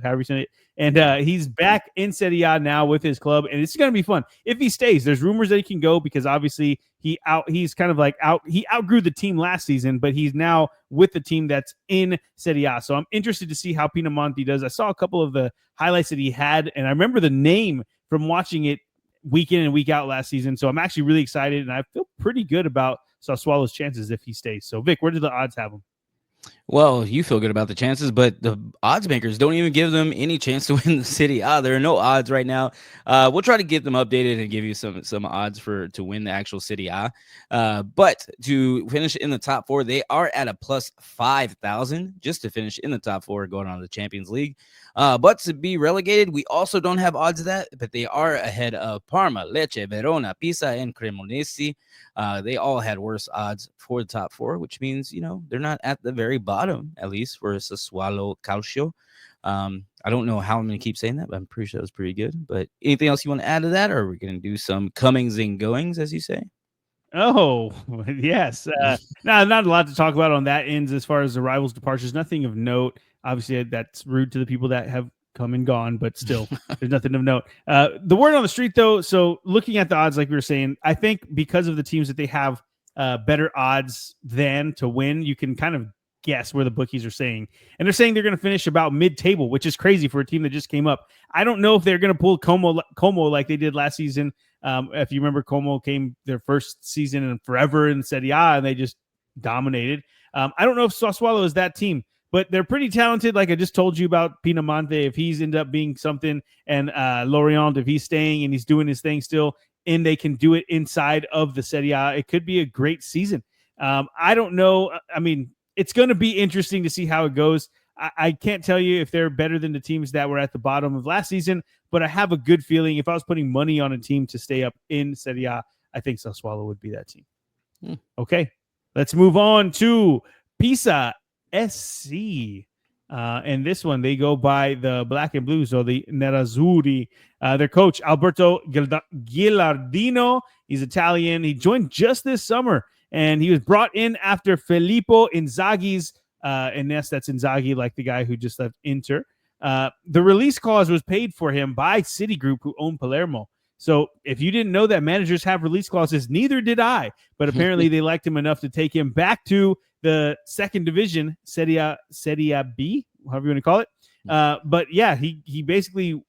however you say it. And he's back in Serie A now with his club, and it's going to be fun if he stays. There's rumors that he can go because obviously he outgrew the team last season, but he's now with the team that's in Serie A. So I'm interested to see how Pinamonti does. I saw a couple of the highlights that he had, and I remember the name from watching it week in and week out last season. So I'm actually really excited, and I feel pretty good about Sassuolo's chances if he stays. So Vic, where do the odds have him? Well, you feel good about the chances, but the odds makers don't even give them any chance to win the Serie A. There are no odds right now. We'll try to get them updated and give you some odds to win the actual Serie A. But to finish in the top 4, they are at a plus 5,000 just to finish in the top 4 going on to the Champions League. But to be relegated, we also don't have odds of that, but they are ahead of Parma, Lecce, Verona, Pisa, and Cremonese. They all had worse odds for the top 4, which means, they're not at the very bottom, at least for Sassuolo Calcio. I don't know how I'm going to keep saying that, but I'm pretty sure that was pretty good. But anything else you want to add to that, or are we going to do some comings and goings, as you say? Oh, yes. No, not a lot to talk about on that end as far as the rivals' departures. Nothing of note. Obviously, that's rude to the people that have come and gone, but still, there's nothing of note. The word on the street, though, so looking at the odds, like we were saying, I think because of the teams that they have better odds than to win, you can kind of guess where the bookies are saying. And they're saying they're going to finish about mid-table, which is crazy for a team that just came up. I don't know if they're going to pull Como like they did last season. If you remember, Como came their first season in forever in Serie A, and they just dominated. I don't know if Sassuolo is that team, but they're pretty talented. Like I just told you about Pinamonti, if he's ended up being something, and Lorient, if he's staying and he's doing his thing still, and they can do it inside of the Serie A, it could be a great season. I don't know. I mean, it's going to be interesting to see how it goes. I can't tell you if they're better than the teams that were at the bottom of last season, but I have a good feeling if I was putting money on a team to stay up in Serie A, I think Sassuolo would be that team. Okay, let's move on to Pisa SC. And this one, they go by the Black and Blue, so the Nerazzurri. Their coach, Alberto Gilardino, he's Italian. He joined just this summer, and he was brought in after Filippo Inzaghi's, and yes, that's Inzaghi, like the guy who just left Inter. The release clause was paid for him by Citigroup, who owned Palermo. So if you didn't know that managers have release clauses, neither did I. But apparently they liked him enough to take him back to the second division, Serie B, however you want to call it. But yeah, he basically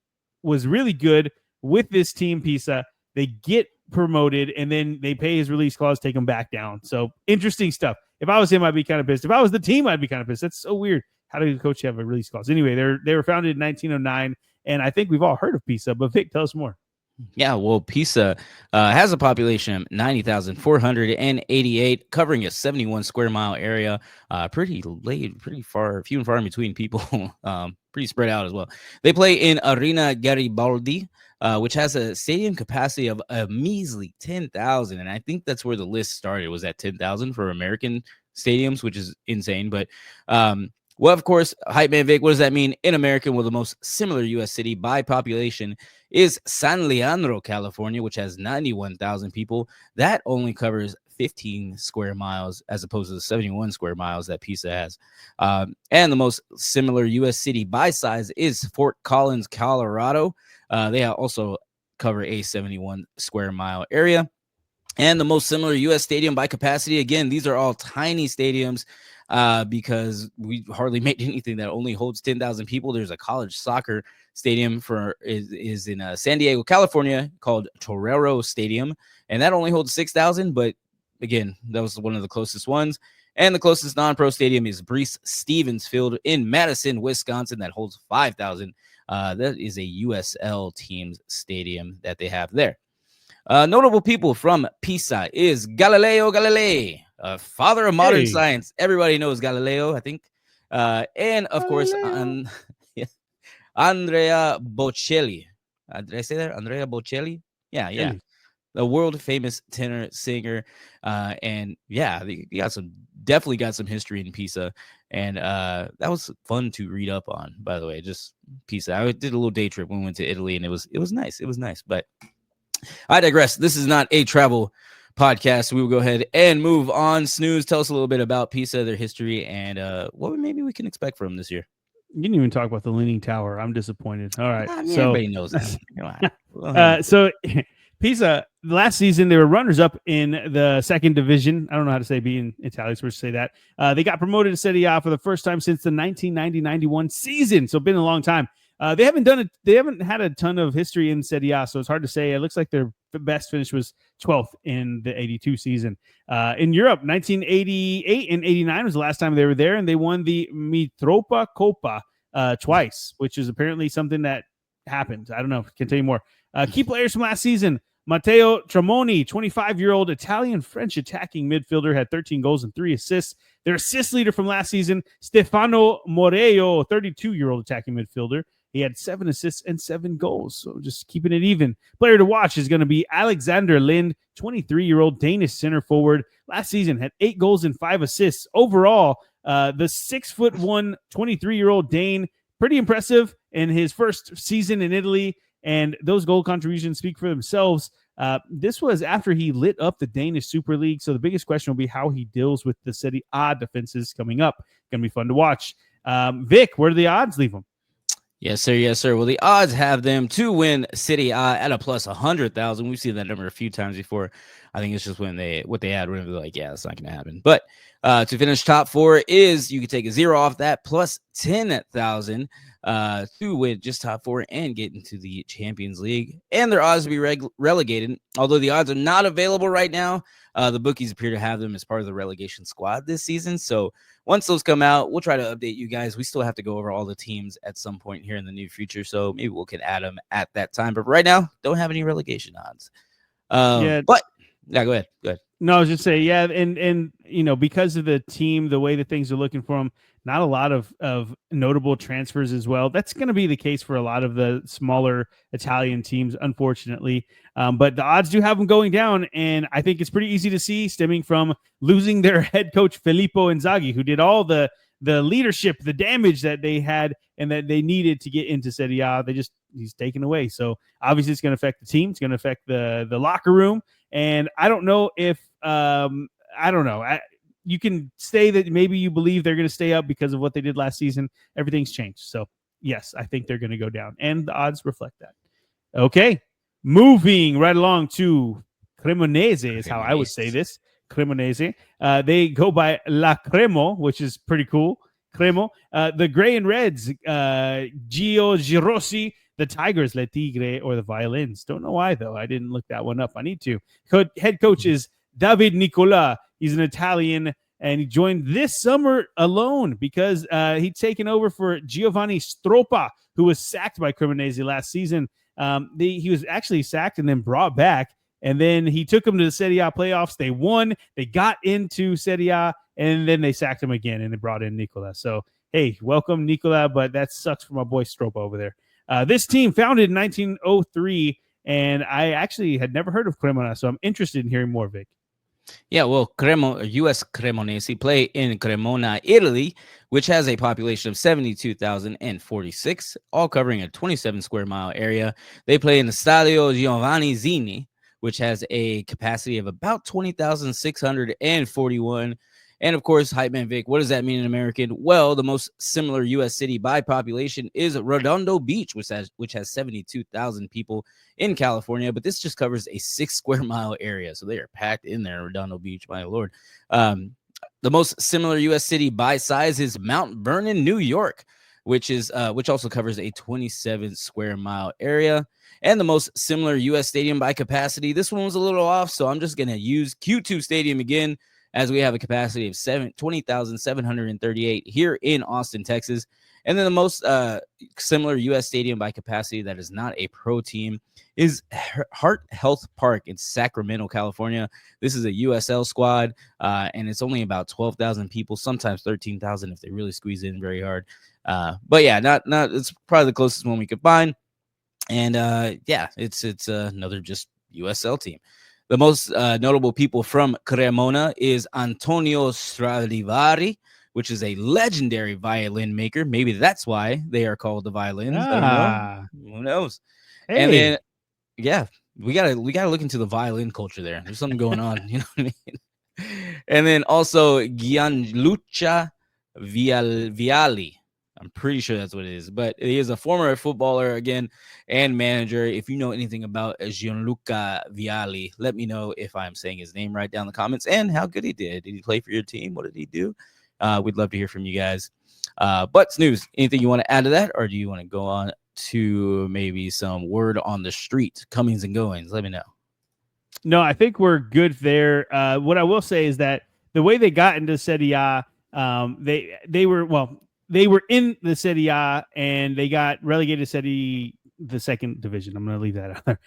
was really good with this team, Pisa. They get promoted, and then they pay his release clause, take him back down. So interesting stuff. If I was him, I'd be kind of pissed. If I was the team, I'd be kind of pissed. That's so weird. How did the coach have a release clause? Anyway, they were founded in 1909, and I think we've all heard of Pisa, but Vic, tell us more. Yeah, well, Pisa has a population of 90,488, covering a 71 square mile area. Pretty far, few and far in between people. Pretty spread out as well. They play in Arena Garibaldi, which has a stadium capacity of a measly 10,000, and I think that's where the list started, was at 10,000 for American stadiums, which is insane. But well, of course, Hype Man Vic, what does that mean in American? Well, the most similar U.S. city by population is San Leandro, California, which has 91,000 people. That only covers 15 square miles as opposed to the 71 square miles that Pisa has. And the most similar U.S. city by size is Fort Collins, Colorado. They also cover a 71 square mile area. And the most similar U.S. stadium by capacity, again, these are all tiny stadiums because we hardly made anything that only holds 10,000 people. There's a college soccer stadium is in San Diego, California, called Torero Stadium, and that only holds 6,000. But again, that was one of the closest ones. And the closest non-pro stadium is Breese Stevens Field in Madison, Wisconsin, that holds 5,000. That is a USL team's stadium that they have there. Notable people from Pisa is Galileo Galilei, father of modern science. Everybody knows Galileo, I think. And of course, Andrea Bocelli. Did I say that? Andrea Bocelli? Yeah. The world famous tenor singer. And yeah, they definitely got some history in Pisa. And that was fun to read up on, by the way. Just Pisa. I did a little day trip when we went to Italy, and it was nice. It was nice, but I digress. This is not a travel podcast. We will go ahead and move on. Snooze, tell us a little bit about Pisa, their history, and what maybe we can expect from them this year. You didn't even talk about the Leaning Tower. I'm disappointed. All right. So everybody knows that. So Pisa, last season, they were runners-up in the second division. I don't know how to say be in Italian, so we're say that. They got promoted to Serie A for the first time since the 1990-91 season, so it's been a long time. They haven't had a ton of history in Serie A, so it's hard to say. It looks like their best finish was 12th in the 82 season. In Europe, 1988 and 89 was the last time they were there, and they won the Mitropa Coppa twice, which is apparently something that happened. I don't know. Can tell you more. Key players from last season: Matteo Tramoni, 25-year-old Italian-French attacking midfielder, had 13 goals and 3 assists. Their assist leader from last season, Stefano Moreo, 32-year-old attacking midfielder. He had 7 assists and 7 goals, so just keeping it even. Player to watch is going to be Alexander Lind, 23-year-old Danish center forward. Last season had 8 goals and 5 assists. Overall, the 6'1", 23-year-old Dane, pretty impressive in his first season in Italy, and those goal contributions speak for themselves. This was after he lit up the Danish Super League, so the biggest question will be how he deals with the Serie A defenses coming up. Going to be fun to watch. Vic, where do the odds leave him? Yes, sir. Well, the odds have them to win Serie A at a plus 100,000. We've seen that number a few times before. I think it's just what they had when they're like, yeah, that's not going to happen. But to finish top 4 is you can take a 0 off that plus 10,000 to win just top 4 and get into the Champions League. And their odds to be relegated, although the odds are not available right now. The bookies appear to have them as part of the relegation squad this season. So once those come out, we'll try to update you guys. We still have to go over all the teams at some point here in the near future, so maybe we can add them at that time. But right now, don't have any relegation odds. But yeah, go ahead. No, I was just saying, yeah, and because of the team, the way that things are looking for them, not a lot of notable transfers as well. That's going to be the case for a lot of the smaller Italian teams, unfortunately. But the odds do have them going down, and I think it's pretty easy to see, stemming from losing their head coach Filippo Inzaghi, who did all the leadership, the damage that they had and that they needed to get into Serie A. He's taken away. So obviously it's going to affect the team. It's going to affect the locker room. And I don't know if you can say that maybe you believe they're going to stay up because of what they did last season. Everything's changed. So yes, I think they're going to go down, and the odds reflect that. Okay. Moving right along to Cremonese is how I would say this. Cremonese. They go by La Cremo, which is pretty cool. Cremo. The Gray and Reds, Gio Girossi, the Tigers, Le Tigre, or the Violins. Don't know why, though. I didn't look that one up. I need to. Head coach is David Nicola. He's an Italian, and he joined this summer alone because he'd taken over for Giovanni Stroppa, who was sacked by Cremonese last season. He was actually sacked and then brought back. And then he took them to the Serie A playoffs. They won. They got into Serie A, and then they sacked him again, and they brought in Nicola. So, hey, welcome, Nicola, but that sucks for my boy Stropa over there. This team founded in 1903, and I actually had never heard of Cremona, so I'm interested in hearing more, Vic. Yeah, well, US Cremonese play in Cremona, Italy, which has a population of 72,046, all covering a 27 square mile area. They play in the Stadio Giovanni Zini, which has a capacity of about 20,641. And of course, Hype Man Vic, what does that mean in American? Well, the most similar U.S. city by population is Redondo Beach, which has 72,000 people in California, but this just covers a 6 square mile area. So they are packed in there, Redondo Beach, my Lord. The most similar U.S. city by size is Mount Vernon, New York, which also covers a 27 square mile area. And the most similar U.S. stadium by capacity, this one was a little off, so I'm just going to use Q2 Stadium again, as we have a capacity of 20,738 here in Austin, Texas. And then the most similar U.S. stadium by capacity that is not a pro team is Heart Health Park in Sacramento, California. This is a USL squad, and it's only about 12,000 people, sometimes 13,000 if they really squeeze in very hard. But yeah, not it's probably the closest one we could find. And yeah, it's another just USL team. The most notable people from Cremona is Antonio Stradivari, which is a legendary violin maker. Maybe that's why they are called the Violins. I don't know. Who knows? Hey. And then, yeah, we gotta look into the violin culture there. There's something going on, you know what I mean? And then also Gianluca Vialli. I'm pretty sure that's what it is, but he is a former footballer again and manager. If you know anything about Gianluca Vialli, let me know if I'm saying his name right down in the comments and how good he did. Did he play for your team? What did he do? We'd love to hear from you guys. But Snooze, anything you want to add to that, or do you want to go on to maybe some word on the street, comings and goings? Let me know. No, I think we're good there. What I will say is that the way they got into Serie A, they were in the Serie A and they got relegated to Serie, the second division. I'm going to leave that out there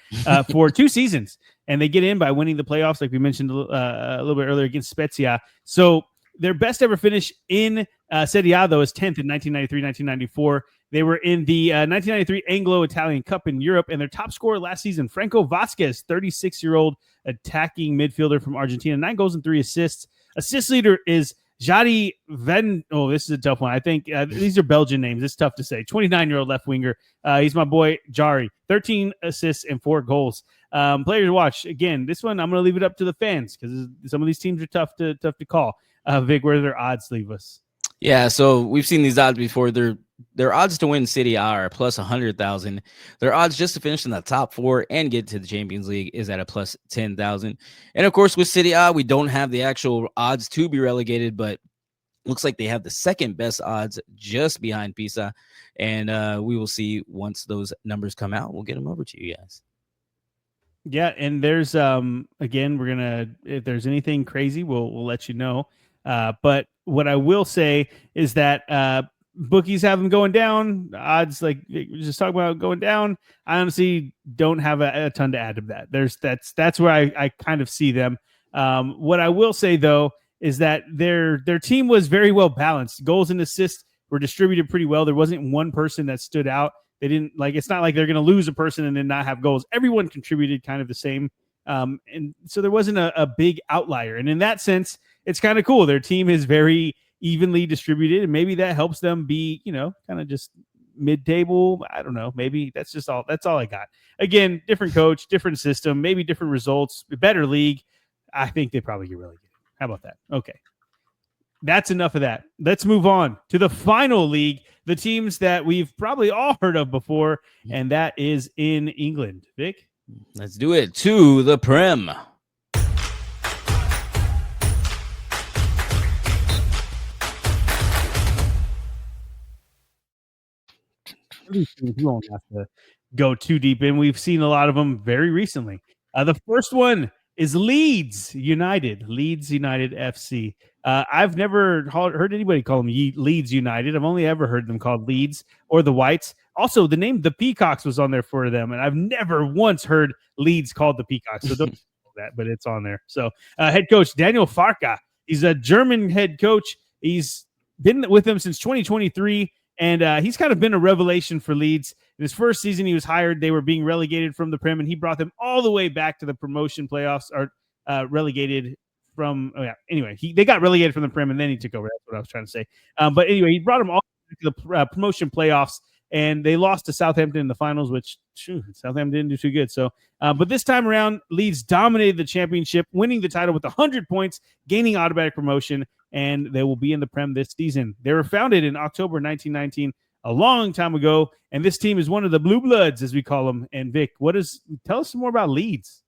for 2 seasons, and they get in by winning the playoffs, like we mentioned a little bit earlier, against Spezia. So their best ever finish in Serie A, though, is 10th in 1993-1994. They were in the 1993 Anglo-Italian Cup in Europe, and their top scorer last season, Franco Vasquez, 36-year-old attacking midfielder from Argentina, 9 goals and 3 assists. Assist leader is Jadi Ven. Oh, this is a tough one. I think these are Belgian names. It's tough to say. 29-year-old left winger. He's my boy Jari. 13 assists and 4 goals. Players to watch. Again, this one I'm going to leave it up to the fans because some of these teams are tough to call. Vic, where do their odds leave us? Yeah, so we've seen these odds before. Their odds to win Serie A are plus 100,000. Their odds just to finish in the top 4 and get to the Champions League is at a plus 10,000. And of course, with Serie A, we don't have the actual odds to be relegated, but looks like they have the second best odds just behind Pisa. And we will see once those numbers come out. We'll get them over to you guys. Yeah, and there's again, we're gonna, if there's anything crazy, we'll let you know. But what I will say is that bookies have them going down. Odds, like we just talking about going down, I honestly don't have a ton to add to that. That's where I kind of see them. What I will say though is that their team was very well balanced. Goals and assists were distributed pretty well. There wasn't one person that stood out. They didn't, like, it's not like they're going to lose a person and then not have goals. Everyone contributed kind of the same. And so there wasn't a big outlier. And in that sense, it's kind of cool. Their team is very evenly distributed, and maybe that helps them be, kind of just mid-table. I don't know. Maybe that's all I got. Again, different coach, different system, maybe different results, better league. I think they probably get relegated. How about that? Okay. That's enough of that. Let's move on to the final league, the teams that we've probably all heard of before, and that is in England. Vic? Let's do it. To the Prem. We won't have to go too deep in. We've seen a lot of them very recently. The first one is Leeds United FC. I've never heard anybody call them Leeds United. I've only ever heard them called Leeds or the Whites. Also, the name the Peacocks was on there for them, and I've never once heard Leeds called the Peacocks. So don't know that, but it's on there. So head coach Daniel Farka, he's a German head coach. He's been with them since 2023, and he's kind of been a revelation for Leeds. In his first season, he was hired. They were being relegated from the Prem, and he brought them all the way back to the promotion playoffs, or relegated from. Oh yeah. Anyway, they got relegated from the Prem, and then he took over. That's what I was trying to say. But anyway, he brought them all to the promotion playoffs, and they lost to Southampton in the finals, which Southampton didn't do too good. So, but this time around, Leeds dominated the championship, winning the title with 100 points, gaining automatic promotion, and they will be in the Prem this season. They were founded in October 1919, a long time ago, and this team is one of the Blue Bloods, as we call them. And Vic, tell us some more about Leeds.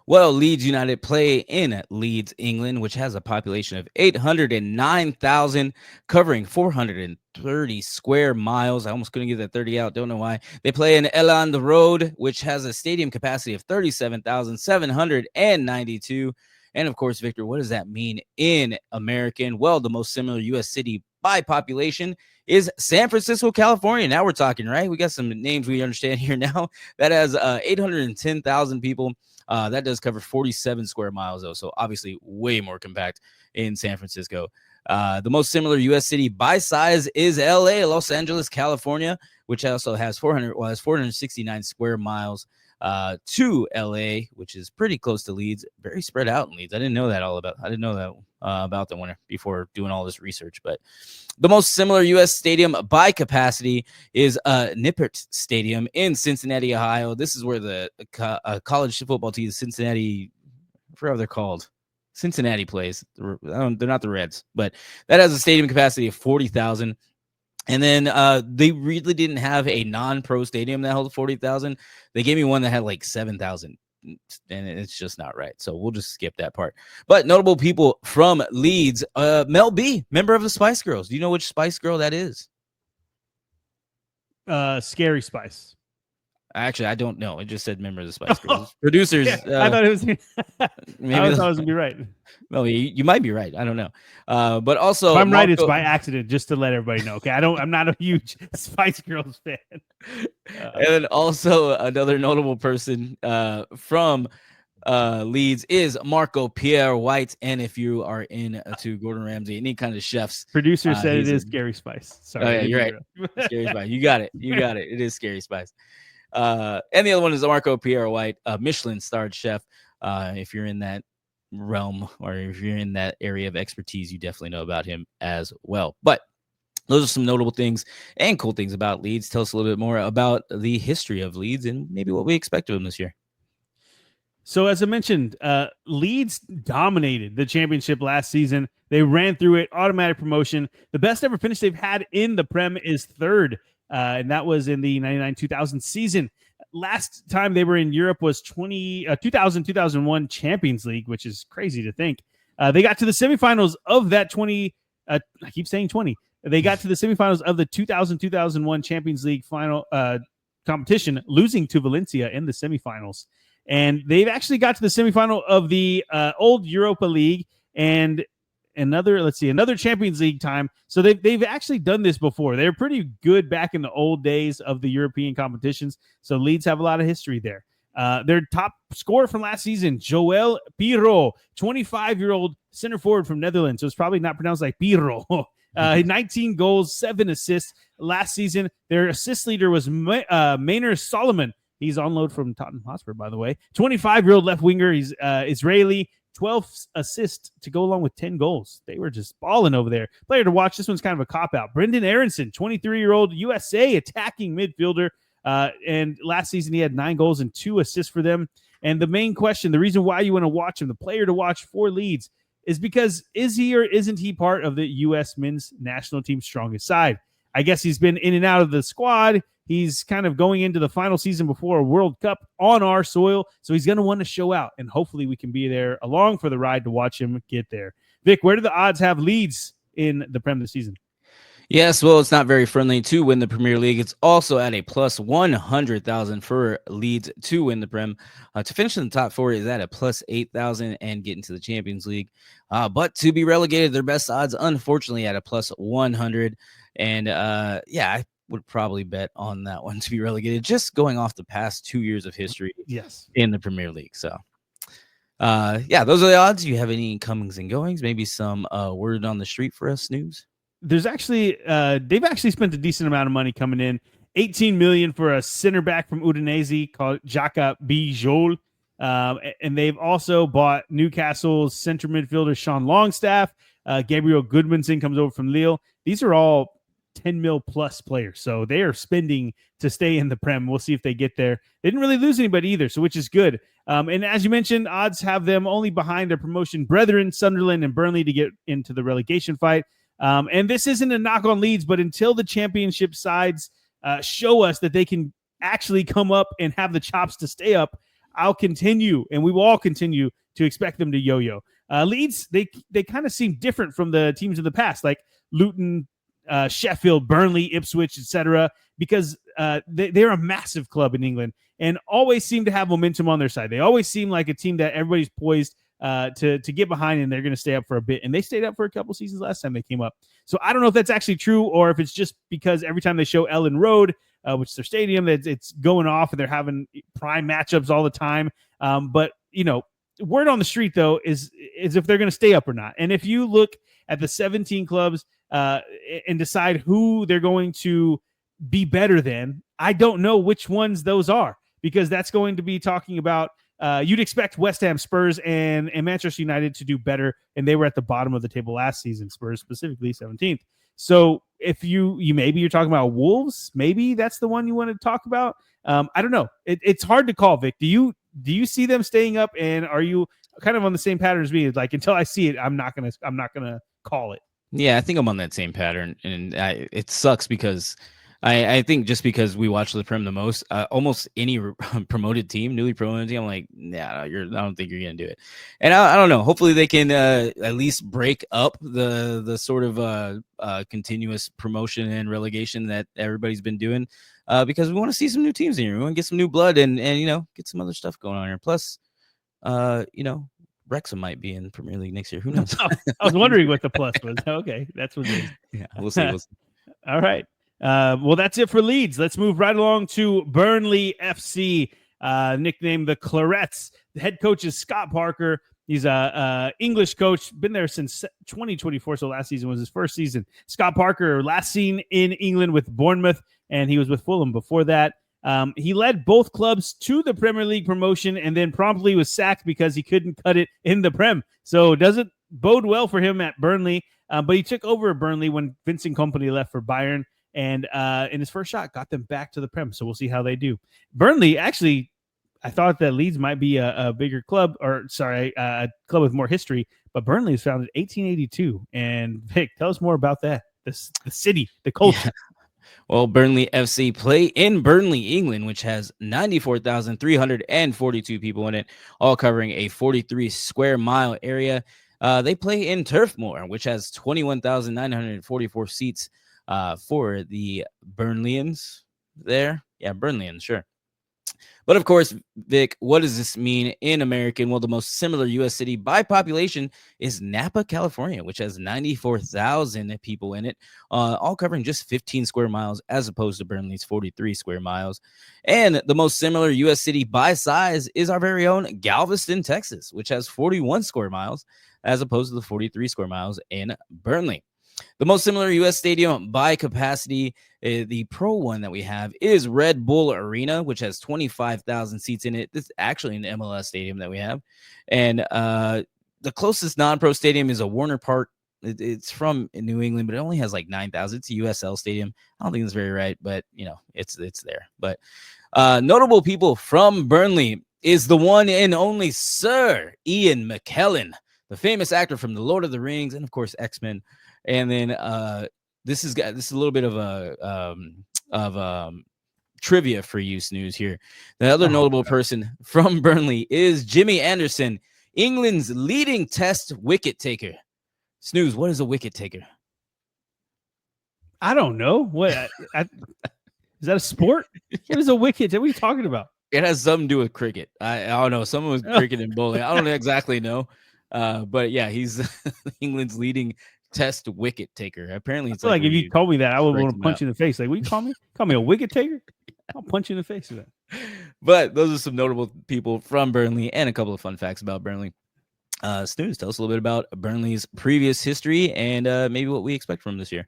Well, Leeds United play in Leeds, England, which has a population of 809,000, covering 430 square miles. I almost couldn't get that 30 out. Don't know why. They play in Elland Road, which has a stadium capacity of 37,792. And of course, Victor, what does that mean in American? Well, the most similar U.S. city by population is San Francisco, California. Now we're talking, right? We got some names we understand here now. That has 810,000 people. That does cover 47 square miles, though. So obviously way more compact in San Francisco. The most similar U.S. city by size is L.A., Los Angeles, California, which also has 469 square miles to L.A., which is pretty close to Leeds. Very spread out in Leeds. I didn't know that about the winner before doing all this research. But the most similar U.S. stadium by capacity is Nippert Stadium in Cincinnati, Ohio. This is where the college football team, Cincinnati, I forgot what they're called. Cincinnati plays. They're not the Reds, but that has a stadium capacity of 40,000. And then they really didn't have a non-pro stadium that held 40,000. They gave me one that had like 7,000, and it's just not right. So we'll just skip that part. But notable people from Leeds, Mel B, member of the Spice Girls. Do you know which Spice Girl that is? Scary Spice. Actually, I don't know. It just said member of the Spice Girls. Producers. Yeah, I thought it was. Maybe I thought I was gonna be right. Well, you might be right. I don't know. But also, if I'm right, it's by accident, just to let everybody know. Okay, I'm not a huge Spice Girls fan. And then also another notable person from Leeds is Marco Pierre White. And if you are into Gordon Ramsay, any kind of chefs, producer said it is Scary Spice. Sorry, oh, yeah, you're right. Scary Spice. You got it. It is Scary Spice. And the other one is Marco Pierre White, a Michelin-starred chef. If you're in that realm, or if you're in that area of expertise, you definitely know about him as well. But those are some notable things and cool things about Leeds. Tell us a little bit more about the history of Leeds and maybe what we expect of them this year. So as I mentioned, Leeds dominated the championship last season. They ran through it, automatic promotion. The best ever finish they've had in the Prem is third. And that was in the 99-2000 season. Last time they were in Europe was 2000-2001 Champions League, which is crazy to think. They got to the semifinals of that 20. I keep saying 20. They got to the semifinals of the 2000-2001 Champions League final competition, losing to Valencia in the semifinals. And they've actually got to the semifinal of the old Europa League and another Champions League time. So they've actually done this before. They're pretty good back in the old days of the European competitions. So Leeds have a lot of history there. Their top scorer from last season, Joel Pirro, 25-year-old center forward from Netherlands. So it's probably not pronounced like Pirro. 19 goals, 7 assists last season. Their assist leader was Maynard Solomon. He's on loan from Tottenham Hotspur, by the way. 25-year-old left winger. He's Israeli. 12 assists to go along with 10 goals. They were just balling over there. Player to watch. This one's kind of a cop-out. Brendan Aronson, 23-year-old USA attacking midfielder. And last season, he had 9 goals and 2 assists for them. And the main question, the reason why you want to watch him, the player to watch for Leeds, is because is he or isn't he part of the U.S. men's national team's strongest side? I guess he's been in and out of the squad. He's kind of going into the final season before a World Cup on our soil, so he's going to want to show out, and hopefully we can be there along for the ride to watch him get there. Vic, where do the odds have Leeds in the Prem this season? Yes, well, it's not very friendly to win the Premier League. It's also at a plus 100,000 for Leeds to win the Prem. To finish in the top 4 is at a plus 8,000 and get into the Champions League. But to be relegated, their best odds, unfortunately, at a plus 100. And would probably bet on that one to be relegated, just going off the past 2 years of history in the Premier League. So, yeah, those are the odds. Do you have any comings and goings? Maybe some word on the street for us, Snooze? There's actually they've actually spent a decent amount of money coming in. 18 million for a center back from Udinese called Jaka Bijol. And they've also bought Newcastle's center midfielder Sean Longstaff. Gabriel Goodmanson comes over from Lille. These are all 10 mil plus players. So they are spending to stay in the Prem. We'll see if they get there. They didn't really lose anybody either, so which is good. And as you mentioned, odds have them only behind their promotion brethren, Sunderland and Burnley, to get into the relegation fight. And this isn't a knock on Leeds, but until the championship sides show us that they can actually come up and have the chops to stay up, I'll continue, and we will all continue to expect them to yo-yo. Leeds, they kind of seem different from the teams of the past, like Luton, Sheffield, Burnley, Ipswich, etc., because they're a massive club in England and always seem to have momentum on their side. They always seem like a team that everybody's poised to get behind, and they're going to stay up for a bit. And they stayed up for a couple seasons last time they came up. So I don't know if that's actually true or if it's just because every time they show Ellen Road, which is their stadium, it's going off and they're having prime matchups all the time. But, you know, word on the street, though, is if they're going to stay up or not. And if you look at the 17 clubs and decide who they're going to be better than, I don't know which ones those are, because that's going to be talking about you'd expect West Ham, Spurs, and Manchester United to do better, and they were at the bottom of the table last season, Spurs specifically 17th. So if you're talking about Wolves, maybe that's the one you want to talk about. I don't know. It's hard to call, Vic. Do you see them staying up, and are you kind of on the same pattern as me? Like, until I see it, I'm not gonna call it. Yeah, I think I'm on that same pattern, and it sucks because I think just because we watch the Prem the most, almost any promoted team, newly promoted team, I'm like, nah, I don't think you're gonna do it. And I don't know. Hopefully they can at least break up the sort of continuous promotion and relegation that everybody's been doing, because we want to see some new teams in here. We want to get some new blood and you know, get some other stuff going on here. Plus, you know, Wrexham might be in Premier League next year. Who knows? I was wondering what the plus was. Okay, that's what it is. Yeah, we'll see. All right. Well, that's it for Leeds. Let's move right along to Burnley FC, nicknamed the Clarets. The head coach is Scott Parker. He's a English coach, been there since 2024, so last season was his first season. Scott Parker, last seen in England with Bournemouth, and he was with Fulham before that. He led both clubs to the Premier League promotion and then promptly was sacked because he couldn't cut it in the Prem. So it doesn't bode well for him at Burnley, but he took over at Burnley when Vincent Kompany left for Bayern. And in his first shot, got them back to the Prem. So we'll see how they do. Burnley, actually, I thought that Leeds might be a bigger club, a club with more history. But Burnley was founded in 1882. And Vic, tell us more about that. The city, the culture. Yeah. Well, Burnley FC play in Burnley, England, which has 94,342 people in it, all covering a 43 square mile area. They play in Turf Moor, which has 21,944 seats. For the Burnleyans there. Yeah, Burnleyans, sure. But of course, Vic, what does this mean in American? Well, the most similar U.S. city by population is Napa, California, which has 94,000 people in it, all covering just 15 square miles as opposed to Burnley's 43 square miles. And the most similar U.S. city by size is our very own Galveston, Texas, which has 41 square miles as opposed to the 43 square miles in Burnley. The most similar U.S. stadium by capacity, the pro one that we have, is Red Bull Arena, which has 25,000 seats in it. This is actually an MLS stadium that we have. And the closest non-pro stadium is a Warner Park. It's from New England, but it only has like 9,000. It's a USL stadium. I don't think that's very right, but, you know, it's there. But notable people from Burnley is the one and only Sir Ian McKellen, the famous actor from The Lord of the Rings and, of course, X-Men. And then this is a little bit of trivia for you, Snooze, here. The other notable person from Burnley is Jimmy Anderson, England's leading test wicket taker. Snooze, what is a wicket taker? I don't know. What is that a sport? What is a wicket? What are you talking about? It has something to do with cricket. I don't know. Someone was cricket and bowling. I don't exactly know. But yeah, he's England's leading test wicket taker. Apparently, it's I feel like if you told me that, I would strike want to them punch out. you in the face. Like, what you call me? Call me a wicket taker? I'll punch you in the face with that. But those are some notable people from Burnley and a couple of fun facts about Burnley. Snooze, tell us a little bit about Burnley's previous history and maybe what we expect from this year.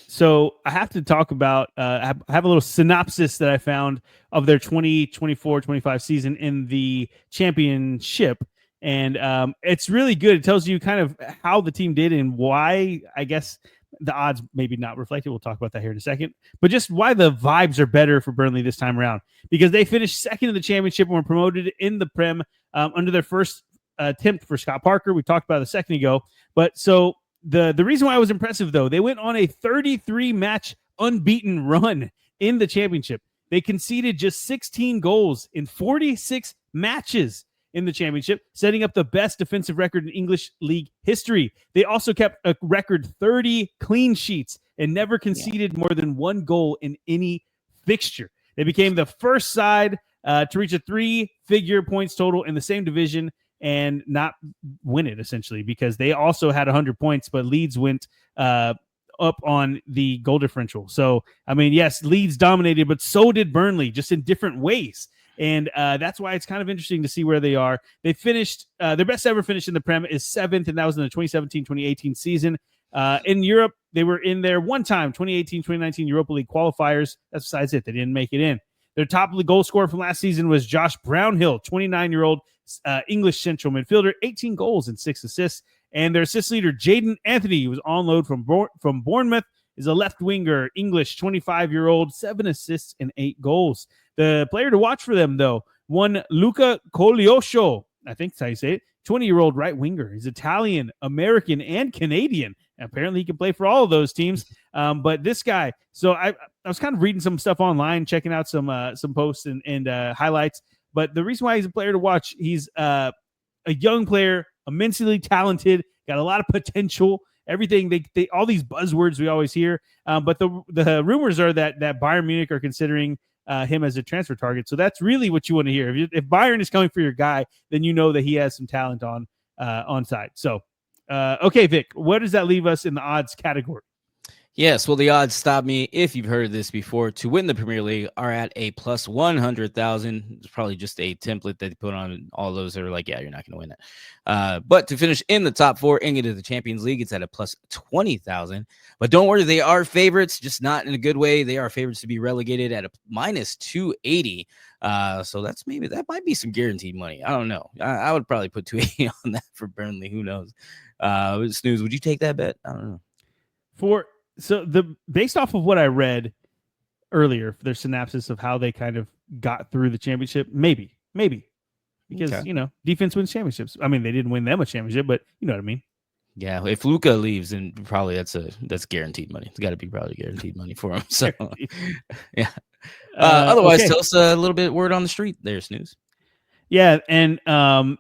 So I have to talk about, I have a little synopsis that I found of their 2024-25 season in the championship. And it's really good. It tells you kind of how the team did and why, I guess, the odds maybe not reflected. We'll talk about that here in a second. But just why the vibes are better for Burnley this time around. Because they finished second in the championship and were promoted in the Prem under their first attempt for Scott Parker. We talked about it a second ago. But so the reason why it was impressive, though, they went on a 33-match unbeaten run in the championship. They conceded just 16 goals in 46 matches in the championship, setting up the best defensive record in English league history. They also kept a record 30 clean sheets and never conceded more than one goal in any fixture. They became the first side to reach a 3-figure points total in the same division and not win it, essentially, because they also had 100 points, but Leeds went up on the goal differential. So, I mean, yes, Leeds dominated, but so did Burnley, just in different ways. And that's why it's kind of interesting to see where they are. They finished, their best ever finish in the Prem is 7th, and that was in the 2017-2018 season. In Europe, they were in there one time, 2018-2019 Europa League qualifiers. That's besides it. They didn't make it in. Their top goal scorer from last season was Josh Brownhill, 29-year-old English central midfielder, 18 goals and 6 assists. And their assist leader, Jaden Anthony, who was on loan from Bournemouth, is a left winger, English, 25-year-old, 7 assists and 8 goals. The player to watch for them, though, one Luca Coglioscio, I think that's how you say it, 20-year-old right winger. He's Italian, American, and Canadian. Apparently, he can play for all of those teams. But this guy, so I was kind of reading some stuff online, checking out some posts and highlights. But the reason why he's a player to watch, he's a young player, immensely talented, got a lot of potential. Everything they all these buzzwords we always hear. But the rumors are that Bayern Munich are considering him as a transfer target. So that's really what you want to hear. If Bayern is coming for your guy, then you know that he has some talent on side. So, okay, Vic, where does that leave us in the odds category? Yes, well, the odds, stop me if you've heard of this before, to win the Premier League are at a plus 100,000. It's probably just a template that they put on all those that are like, yeah, you're not going to win it. But to finish in the top 4 and get into the Champions League, it's at a plus 20,000. But don't worry, they are favorites, just not in a good way. They are favorites to be relegated at a minus 280. So that might be some guaranteed money. I don't know. I would probably put 280 on that for Burnley. Who knows? Snooze, would you take that bet? I don't know. So based off of what I read earlier, their synopsis of how they kind of got through the championship, maybe because okay. Defense wins championships. I mean, they didn't win them a championship, but you know what I mean. Yeah, if Luca leaves, then probably that's guaranteed money. It's got to be probably guaranteed money for him. So yeah. Otherwise, okay. Tell us a little bit word on the street there, Snooze. Yeah, and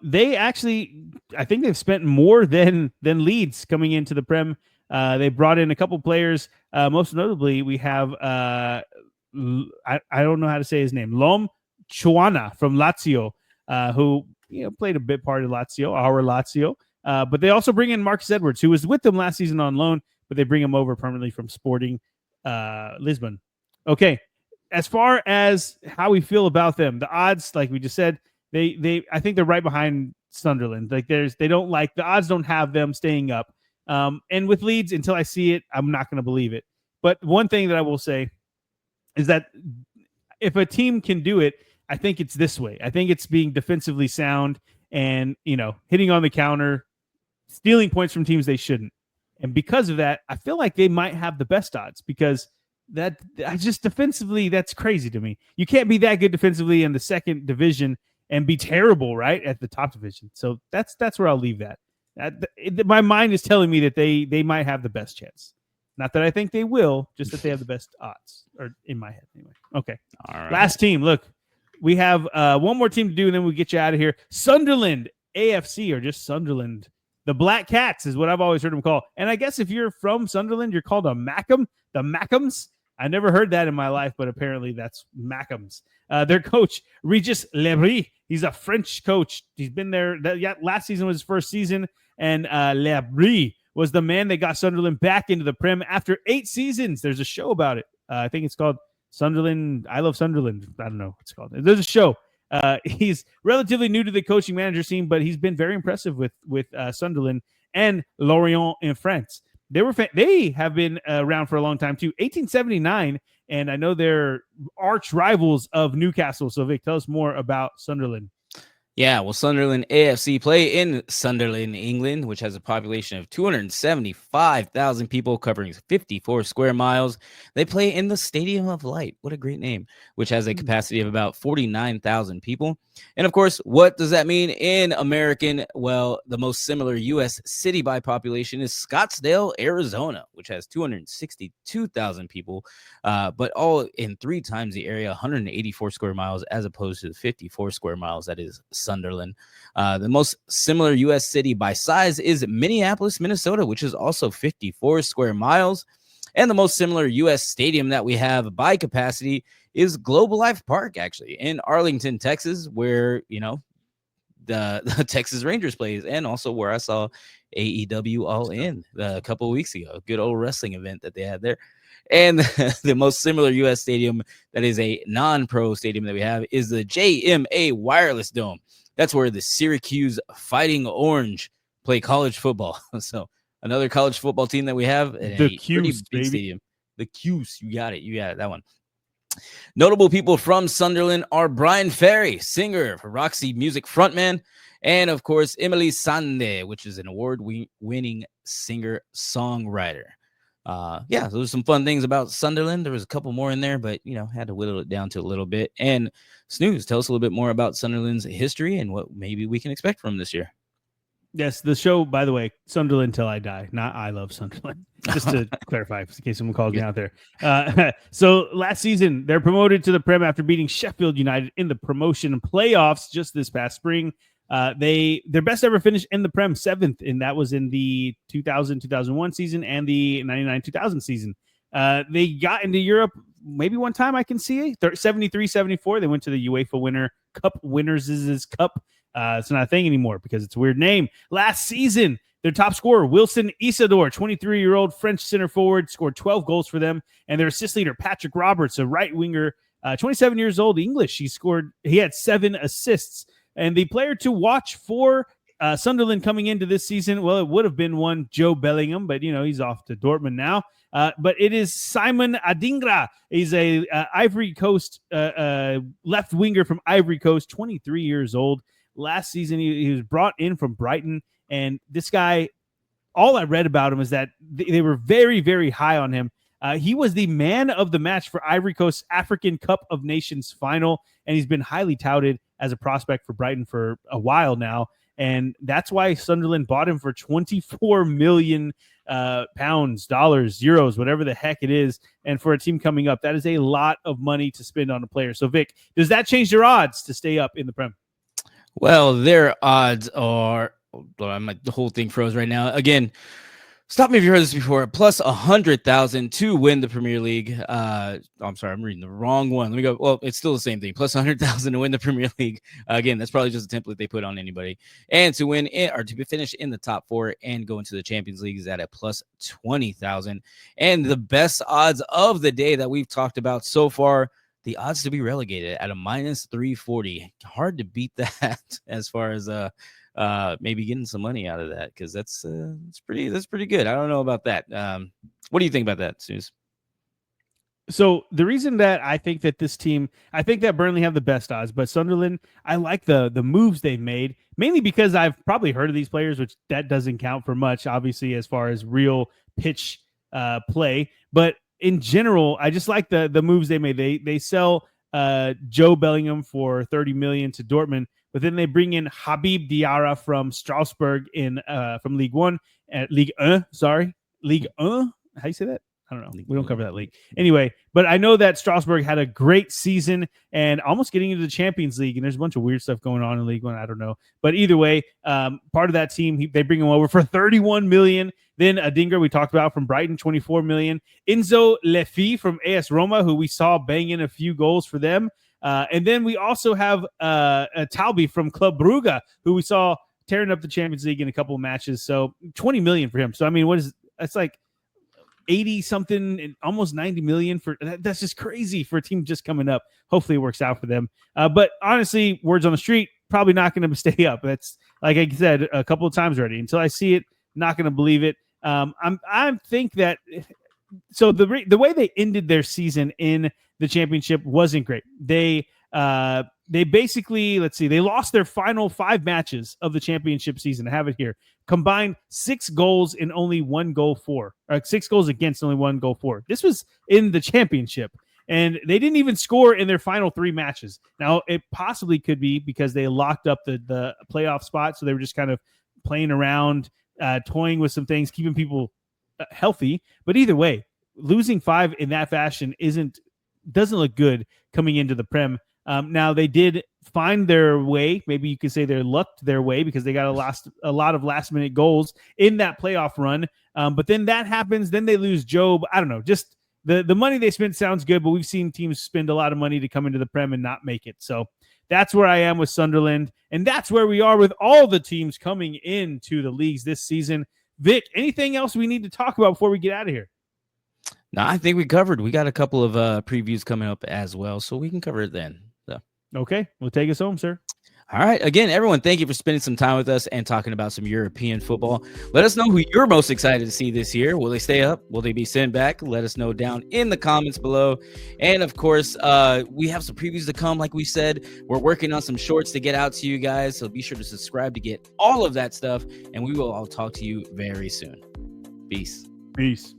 they actually, I think they've spent more than Leeds coming into the Prem. They brought in a couple players. Most notably, we have I don't know how to say his name, Lom Chuana from Lazio, who played a bit part of our Lazio. But they also bring in Marcus Edwards, who was with them last season on loan, but they bring him over permanently from Sporting Lisbon. Okay, as far as how we feel about them, the odds, like we just said, I think they're right behind Sunderland. Like the odds don't have them staying up. And with Leeds, until I see it, I'm not going to believe it. But one thing that I will say is that if a team can do it, I think it's this way. I think it's being defensively sound and, hitting on the counter, stealing points from teams they shouldn't. And because of that, I feel like they might have the best odds because that just defensively, that's crazy to me. You can't be that good defensively in the second division and be terrible, right, at the top division. So that's where I'll leave that. My mind is telling me that they might have the best chance. Not that I think they will, just that they have the best odds, or in my head anyway. Okay. All right. Last team. Look, we have one more team to do, and then we'll get you out of here. Sunderland AFC, or just Sunderland. The Black Cats is what I've always heard them called. And I guess if you're from Sunderland, you're called a Mackem. The Mackems. I never heard that in my life, but apparently that's Mackems. Their coach, Regis Lebris, he's a French coach. He's been there. Last season was his first season. And Lebris was the man that got Sunderland back into the Prem after 8 seasons. There's a show about it. I think it's called Sunderland. I Love Sunderland. I don't know what it's called. There's a show. He's relatively new to the coaching manager scene, but he's been very impressive with Sunderland and Lorient in France. They have been around for a long time too. 1879, and I know they're arch rivals of Newcastle. So Vic, tell us more about Sunderland. Yeah, well, Sunderland AFC play in Sunderland, England, which has a population of 275,000 people covering 54 square miles. They play in the Stadium of Light. What a great name, which has a capacity of about 49,000 people. And of course, what does that mean in American? Well, the most similar U.S. city by population is Scottsdale, Arizona, which has 262,000 people, but all in 3 times the area, 184 square miles, as opposed to the 54 square miles that is Sunderland. The most similar U.S. city by size is Minneapolis, Minnesota, which is also 54 square miles. And the most similar U.S. stadium that we have by capacity is Global Life Park, actually, in Arlington, Texas, where, the Texas Rangers plays, and also where I saw AEW All In a couple of weeks ago. A good old wrestling event that they had there. And the most similar U.S. stadium that is a non-pro stadium that we have is the JMA Wireless Dome. That's where the Syracuse Fighting Orange play college football. So another college football team that we have. The Cuse, baby. Stadium. The Cuse. You got it. That one. Notable people from Sunderland are Brian Ferry, singer, Roxy Music frontman, and of course, Emily Sande, which is an award-winning singer-songwriter. Those are some fun things about Sunderland. There was a couple more in there, but, had to whittle it down to a little bit. And Snooze, tell us a little bit more about Sunderland's history and what maybe we can expect from this year. Yes, the show, by the way, Sunderland Till I Die, not I Love Sunderland, just to clarify, in case someone calls me out there. So last season, they're promoted to the Prem after beating Sheffield United in the promotion playoffs just this past spring. Their best ever finish in the Prem, 7th, and that was in the 2000-2001 season and the 99-2000 season. They got into Europe maybe one time, I can see it. 73-74, they went to the UEFA Cup Winners' Cup. It's not a thing anymore because it's a weird name. Last season, their top scorer, Wilson Isidore, 23-year-old French center forward, scored 12 goals for them. And their assist leader, Patrick Roberts, a right winger, 27 years old, English. He had 7 assists. And the player to watch for Sunderland coming into this season, well, it would have been one Joe Bellingham, but, he's off to Dortmund now. But it is Simon Adingra. He's a Ivory Coast left winger from Ivory Coast, 23 years old. Last season, he was brought in from Brighton, and this guy, all I read about him is that they were very, very high on him. He was the man of the match for Ivory Coast's African Cup of Nations final, and he's been highly touted as a prospect for Brighton for a while now, and that's why Sunderland bought him for 24 million pounds, dollars, euros, whatever the heck it is. And for a team coming up, that is a lot of money to spend on a player. So, Vic, does that change their odds to stay up in the Prem? Well, their odds are, the whole thing froze right now. Again, stop me if you heard this before. Plus 100,000 to win the Premier League. I'm sorry, I'm reading the wrong one. Let me go. Well, it's still the same thing. Plus 100,000 to win the Premier League. Again, that's probably just a template they put on anybody. And to win it, or to finish in the top 4 and go into the Champions League is at a plus 20,000. And the best odds of the day that we've talked about so far, the odds to be relegated at a minus 340. Hard to beat that as far as maybe getting some money out of that, because that's pretty good. I don't know about that. What do you think about that, Suze? So the reason that I think that this team, I think that Burnley have the best odds, but Sunderland, I like the moves they've made, mainly because I've probably heard of these players, which that doesn't count for much, obviously, as far as real pitch play. But in general, I just like the moves they made. They sell Joe Bellingham for 30 million to Dortmund, but then they bring in Habib Diarra from Strasbourg from Ligue 1, Ligue 1. Ligue 1. How do you say that? I don't know. We don't cover that league. Anyway, but I know that Strasbourg had a great season and almost getting into the Champions League, and there's a bunch of weird stuff going on in League 1. I don't know. But either way, part of that team, they bring him over for 31 million. Then Adingra, we talked about, from Brighton, 24 million. Enzo Lefi from AS Roma, who we saw bang in a few goals for them. And then we also have Talbi from Club Brugge, who we saw tearing up the Champions League in a couple of matches. So 20 million for him. So I mean, that's like 80 something and almost 90 million for that's just crazy for a team just coming up. Hopefully it works out for them. But honestly, words on the street, probably not going to stay up. That's like I said a couple of times already. Until I see it, not going to believe it. I think that so the way they ended their season in the championship wasn't great. They basically, let's see, they lost their final 5 matches of the championship season. I have it here. Combined 6 goals and only 1 goal for, or 6 goals against, only 1 goal for. This was in the championship, and they didn't even score in their final 3 matches. Now, it possibly could be because they locked up the playoff spot, so they were just kind of playing around, toying with some things, keeping people healthy. But either way, losing 5 in that fashion doesn't look good coming into the Prem. Now they did find their way. Maybe you could say they lucked their way because they got a lot of last minute goals in that playoff run. But then that happens. Then they lose Job. I don't know. Just the money they spent sounds good, but we've seen teams spend a lot of money to come into the Prem and not make it. So that's where I am with Sunderland. And that's where we are with all the teams coming into the leagues this season. Vic, anything else we need to talk about before we get out of here? No, I think we covered. We got a couple of previews coming up as well, so we can cover it then. So. Okay, well, take us home, sir. All right. Again, everyone, thank you for spending some time with us and talking about some European football. Let us know who you're most excited to see this year. Will they stay up? Will they be sent back? Let us know down in the comments below. And, of course, we have some previews to come. Like we said, we're working on some shorts to get out to you guys, so be sure to subscribe to get all of that stuff, and we will all talk to you very soon. Peace. Peace.